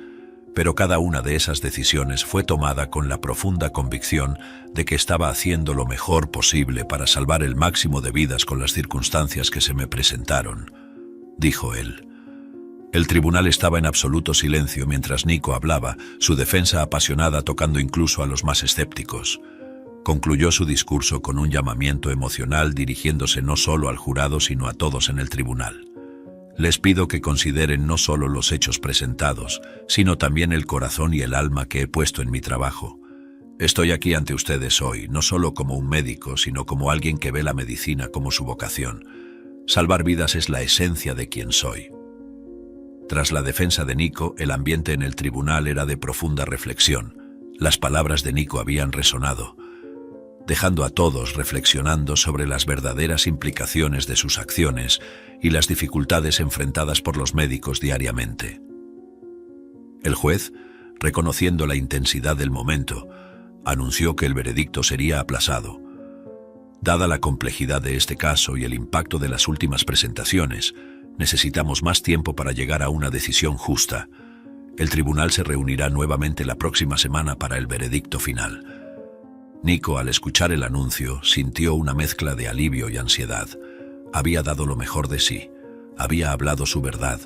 Pero cada una de esas decisiones fue tomada con la profunda convicción de que estaba haciendo lo mejor posible para salvar el máximo de vidas con las circunstancias que se me presentaron, dijo él. El tribunal estaba en absoluto silencio mientras Nico hablaba, su defensa apasionada tocando incluso a los más escépticos. Concluyó su discurso con un llamamiento emocional dirigiéndose no solo al jurado sino a todos en el tribunal. Les pido que consideren no solo los hechos presentados, sino también el corazón y el alma que he puesto en mi trabajo. Estoy aquí ante ustedes hoy, no solo como un médico, sino como alguien que ve la medicina como su vocación. Salvar vidas es la esencia de quien soy. Tras la defensa de Nico, el ambiente en el tribunal era de profunda reflexión. Las palabras de Nico habían resonado, dejando a todos reflexionando sobre las verdaderas implicaciones de sus acciones y las dificultades enfrentadas por los médicos diariamente. El juez, reconociendo la intensidad del momento, anunció que el veredicto sería aplazado. Dada la complejidad de este caso y el impacto de las últimas presentaciones, necesitamos más tiempo para llegar a una decisión justa. El tribunal se reunirá nuevamente la próxima semana para el veredicto final. Nico, al escuchar el anuncio, sintió una mezcla de alivio y ansiedad. Había dado lo mejor de sí, había hablado su verdad.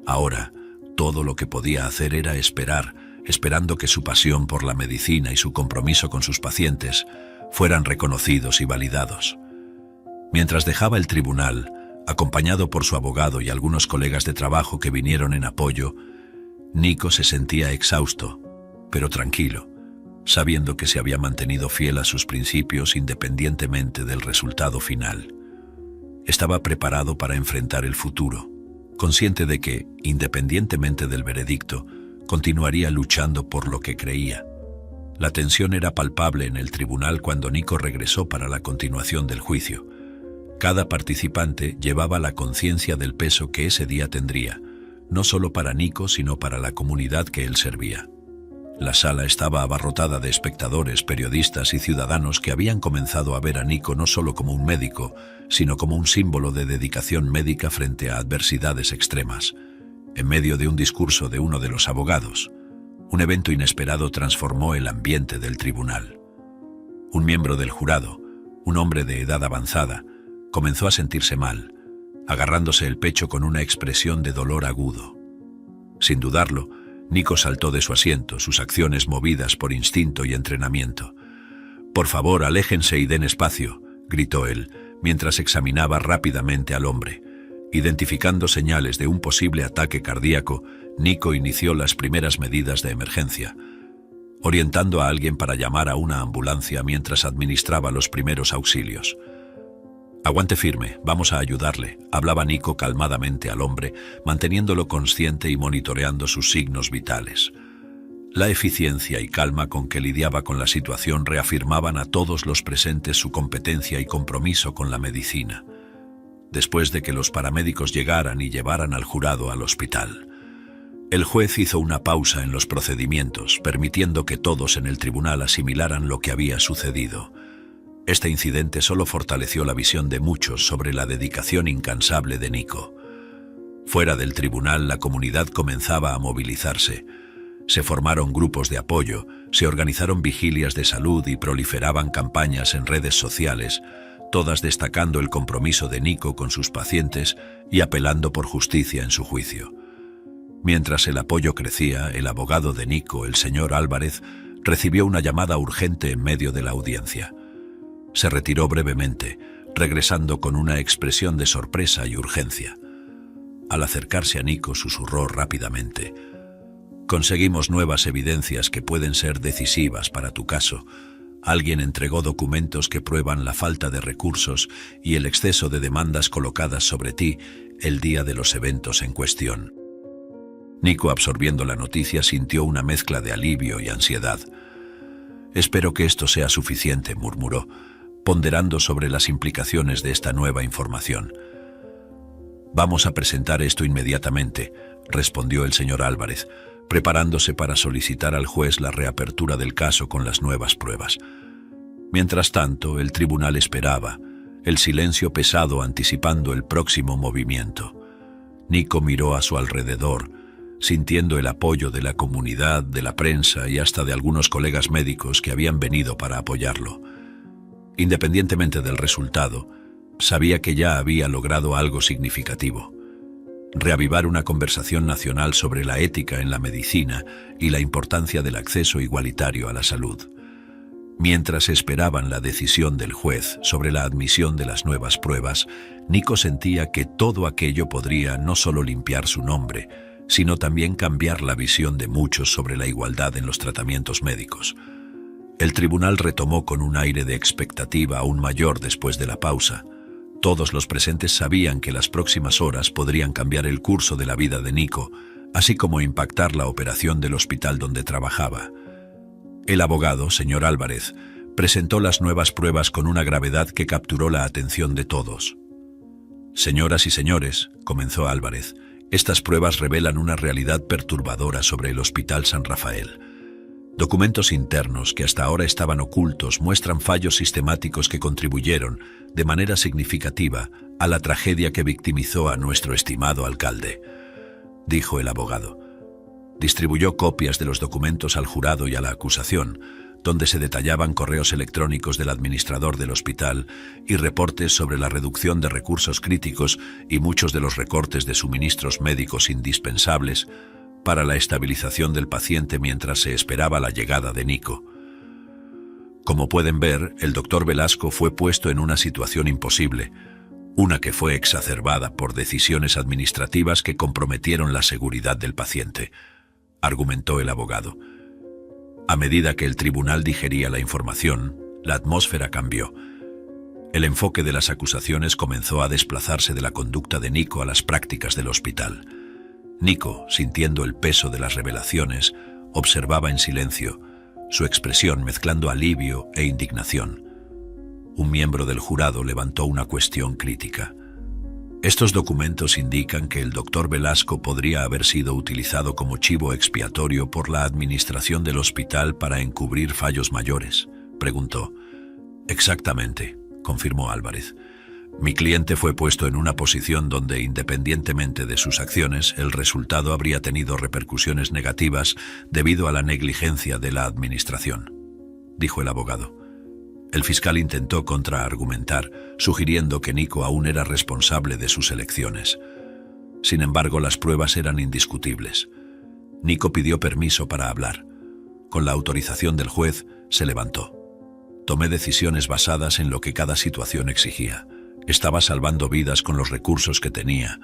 Ahora, todo lo que podía hacer era esperar, esperando que su pasión por la medicina y su compromiso con sus pacientes fueran reconocidos y validados. Mientras dejaba el tribunal, acompañado por su abogado y algunos colegas de trabajo que vinieron en apoyo, Nico se sentía exhausto, pero tranquilo, sabiendo que se había mantenido fiel a sus principios independientemente del resultado final. Estaba preparado para enfrentar el futuro, consciente de que, independientemente del veredicto, continuaría luchando por lo que creía. La tensión era palpable en el tribunal cuando Nico regresó para la continuación del juicio. Cada participante llevaba la conciencia del peso que ese día tendría, no solo para Nico, sino para la comunidad que él servía. La sala estaba abarrotada de espectadores, periodistas y ciudadanos que habían comenzado a ver a Nico no solo como un médico, sino como un símbolo de dedicación médica frente a adversidades extremas. En medio de un discurso de uno de los abogados, un evento inesperado transformó el ambiente del tribunal. Un miembro del jurado, un hombre de edad avanzada, comenzó a sentirse mal, agarrándose el pecho con una expresión de dolor agudo. Sin dudarlo, Nico saltó de su asiento, sus acciones movidas por instinto y entrenamiento. «Por favor, aléjense y den espacio», gritó él, mientras examinaba rápidamente al hombre. Identificando señales de un posible ataque cardíaco, Nico inició las primeras medidas de emergencia, orientando a alguien para llamar a una ambulancia mientras administraba los primeros auxilios. «Aguante firme, vamos a ayudarle», hablaba Nico calmadamente al hombre, manteniéndolo consciente y monitoreando sus signos vitales. La eficiencia y calma con que lidiaba con la situación reafirmaban a todos los presentes su competencia y compromiso con la medicina. Después de que los paramédicos llegaran y llevaran al jurado al hospital, el juez hizo una pausa en los procedimientos, permitiendo que todos en el tribunal asimilaran lo que había sucedido. Este incidente solo fortaleció la visión de muchos sobre la dedicación incansable de Nico. Fuera del tribunal, la comunidad comenzaba a movilizarse. Se formaron grupos de apoyo, se organizaron vigilias de salud y proliferaban campañas en redes sociales, todas destacando el compromiso de Nico con sus pacientes y apelando por justicia en su juicio. Mientras el apoyo crecía, el abogado de Nico, el señor Álvarez, recibió una llamada urgente en medio de la audiencia. Se retiró brevemente, regresando con una expresión de sorpresa y urgencia. Al acercarse a Nico, susurró rápidamente: «Conseguimos nuevas evidencias que pueden ser decisivas para tu caso. Alguien entregó documentos que prueban la falta de recursos y el exceso de demandas colocadas sobre ti el día de los eventos en cuestión». Nico, absorbiendo la noticia, sintió una mezcla de alivio y ansiedad. «Espero que esto sea suficiente», murmuró, ponderando sobre las implicaciones de esta nueva información. «Vamos a presentar esto inmediatamente», respondió el señor Álvarez, preparándose para solicitar al juez la reapertura del caso con las nuevas pruebas. Mientras tanto, el tribunal esperaba, el silencio pesado anticipando el próximo movimiento. Nico miró a su alrededor, sintiendo el apoyo de la comunidad, de la prensa y hasta de algunos colegas médicos que habían venido para apoyarlo. Independientemente del resultado, sabía que ya había logrado algo significativo: reavivar una conversación nacional sobre la ética en la medicina y la importancia del acceso igualitario a la salud. Mientras esperaban la decisión del juez sobre la admisión de las nuevas pruebas, Nico sentía que todo aquello podría no solo limpiar su nombre, sino también cambiar la visión de muchos sobre la igualdad en los tratamientos médicos. El tribunal retomó con un aire de expectativa aún mayor después de la pausa. Todos los presentes sabían que las próximas horas podrían cambiar el curso de la vida de Nico, así como impactar la operación del hospital donde trabajaba. El abogado, señor Álvarez, presentó las nuevas pruebas con una gravedad que capturó la atención de todos. «Señoras y señores», comenzó Álvarez, Estas pruebas revelan una realidad perturbadora sobre el Hospital San Rafael. Documentos internos que hasta ahora estaban ocultos muestran fallos sistemáticos que contribuyeron, de manera significativa, a la tragedia que victimizó a nuestro estimado alcalde, dijo el abogado. Distribuyó copias de los documentos al jurado y a la acusación, donde se detallaban correos electrónicos del administrador del hospital y reportes sobre la reducción de recursos críticos y muchos de los recortes de suministros médicos indispensables para la estabilización del paciente mientras se esperaba la llegada de Nico. Como pueden ver, el doctor Velasco fue puesto en una situación imposible, una que fue exacerbada por decisiones administrativas que comprometieron la seguridad del paciente, argumentó el abogado. A medida que el tribunal digería la información, la atmósfera cambió. El enfoque de las acusaciones comenzó a desplazarse de la conducta de Nico a las prácticas del hospital. Nico, sintiendo el peso de las revelaciones, observaba en silencio, su expresión mezclando alivio e indignación. Un miembro del jurado levantó una cuestión crítica. Estos documentos indican que el doctor Velasco podría haber sido utilizado como chivo expiatorio por la administración del hospital para encubrir fallos mayores, preguntó. Exactamente, confirmó Álvarez. Mi cliente fue puesto en una posición donde, independientemente de sus acciones, el resultado habría tenido repercusiones negativas debido a la negligencia de la administración, dijo el abogado. El fiscal intentó contraargumentar, sugiriendo que Nico aún era responsable de sus elecciones. Sin embargo, las pruebas eran indiscutibles. Nico pidió permiso para hablar. Con la autorización del juez, se levantó. Tomé decisiones basadas en lo que cada situación exigía. Estaba salvando vidas con los recursos que tenía.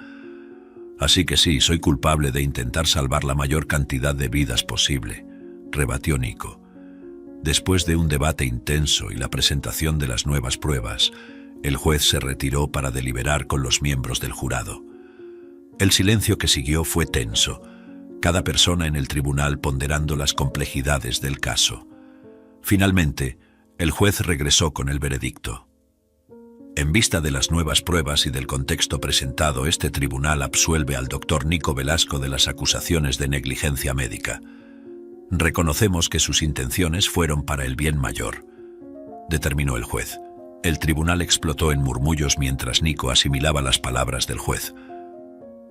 Así que sí, soy culpable de intentar salvar la mayor cantidad de vidas posible, rebatió Nico. Después de un debate intenso y la presentación de las nuevas pruebas, el juez se retiró para deliberar con los miembros del jurado. El silencio que siguió fue tenso, cada persona en el tribunal ponderando las complejidades del caso. Finalmente, el juez regresó con el veredicto. En vista de las nuevas pruebas y del contexto presentado, este tribunal absuelve al doctor Nico Velasco de las acusaciones de negligencia médica. Reconocemos que sus intenciones fueron para el bien mayor, determinó el juez. El tribunal explotó en murmullos mientras Nico asimilaba las palabras del juez.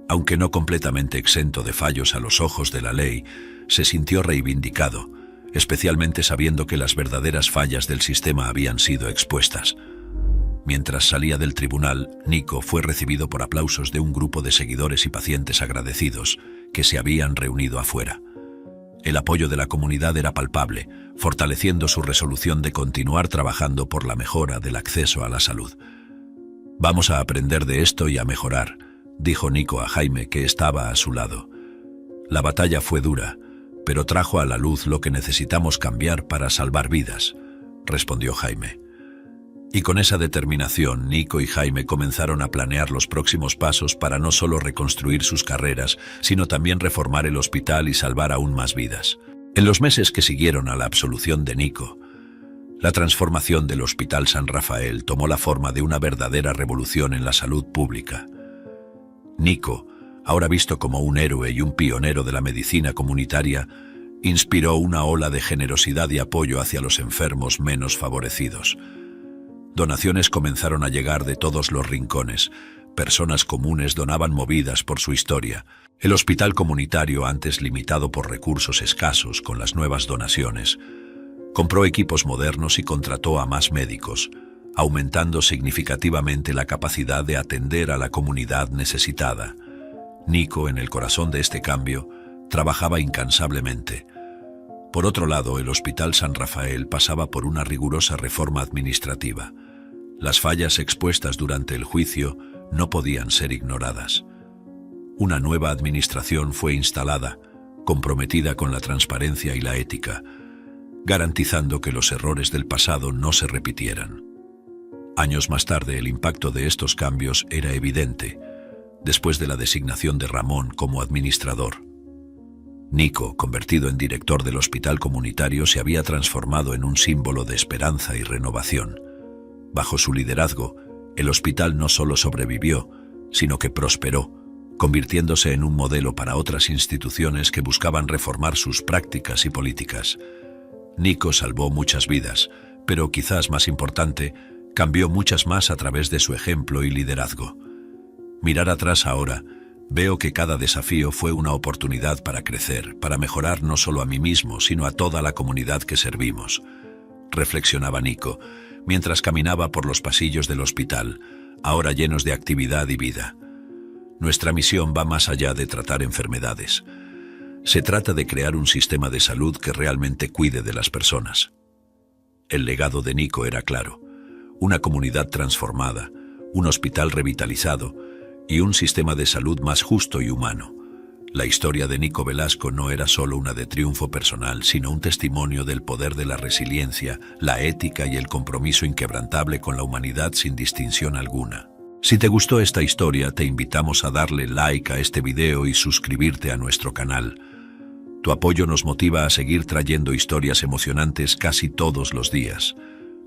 Aunque no completamente exento de fallos a los ojos de la ley, se sintió reivindicado, especialmente sabiendo que las verdaderas fallas del sistema habían sido expuestas. Mientras salía del tribunal, Nico fue recibido por aplausos de un grupo de seguidores y pacientes agradecidos que se habían reunido afuera. El apoyo de la comunidad era palpable, fortaleciendo su resolución de continuar trabajando por la mejora del acceso a la salud. Vamos a aprender de esto y a mejorar, dijo Nico a Jaime, que estaba a su lado. La batalla fue dura, pero trajo a la luz lo que necesitamos cambiar para salvar vidas, respondió Jaime. Y con esa determinación, Nico y Jaime comenzaron a planear los próximos pasos para no solo reconstruir sus carreras, sino también reformar el hospital y salvar aún más vidas. En los meses que siguieron a la absolución de Nico, la transformación del Hospital San Rafael tomó la forma de una verdadera revolución en la salud pública. Nico, ahora visto como un héroe y un pionero de la medicina comunitaria, inspiró una ola de generosidad y apoyo hacia los enfermos menos favorecidos. Donaciones comenzaron a llegar de todos los rincones. Personas comunes donaban movidas por su historia. El hospital comunitario, antes limitado por recursos escasos con las nuevas donaciones, compró equipos modernos y contrató a más médicos, aumentando significativamente la capacidad de atender a la comunidad necesitada. Nico, en el corazón de este cambio, trabajaba incansablemente. Por otro lado, el Hospital San Rafael pasaba por una rigurosa reforma administrativa. Las fallas expuestas durante el juicio no podían ser ignoradas. Una nueva administración fue instalada, comprometida con la transparencia y la ética, garantizando que los errores del pasado no se repitieran. Años más tarde, el impacto de estos cambios era evidente, después de la designación de Ramón como administrador. Nico, convertido en director del hospital comunitario, se había transformado en un símbolo de esperanza y renovación. Bajo su liderazgo, el hospital no solo sobrevivió, sino que prosperó, convirtiéndose en un modelo para otras instituciones que buscaban reformar sus prácticas y políticas. Nico salvó muchas vidas, pero quizás más importante, cambió muchas más a través de su ejemplo y liderazgo. Mirar atrás ahora, veo que cada desafío fue una oportunidad para crecer, para mejorar no solo a mí mismo, sino a toda la comunidad que servimos. Reflexionaba Nico, mientras caminaba por los pasillos del hospital, ahora llenos de actividad y vida. Nuestra misión va más allá de tratar enfermedades. Se trata de crear un sistema de salud que realmente cuide de las personas. El legado de Nico era claro: una comunidad transformada, un hospital revitalizado y un sistema de salud más justo y humano. La historia de Nico Velasco no era solo una de triunfo personal, sino un testimonio del poder de la resiliencia, la ética y el compromiso inquebrantable con la humanidad sin distinción alguna. Si te gustó esta historia, te invitamos a darle like a este video y suscribirte a nuestro canal. Tu apoyo nos motiva a seguir trayendo historias emocionantes casi todos los días.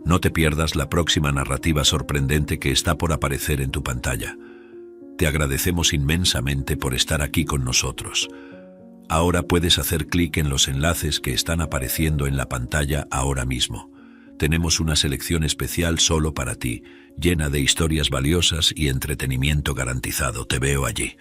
No te pierdas la próxima narrativa sorprendente que está por aparecer en tu pantalla. Te agradecemos inmensamente por estar aquí con nosotros. Ahora puedes hacer clic en los enlaces que están apareciendo en la pantalla ahora mismo. Tenemos una selección especial solo para ti, llena de historias valiosas y entretenimiento garantizado. Te veo allí.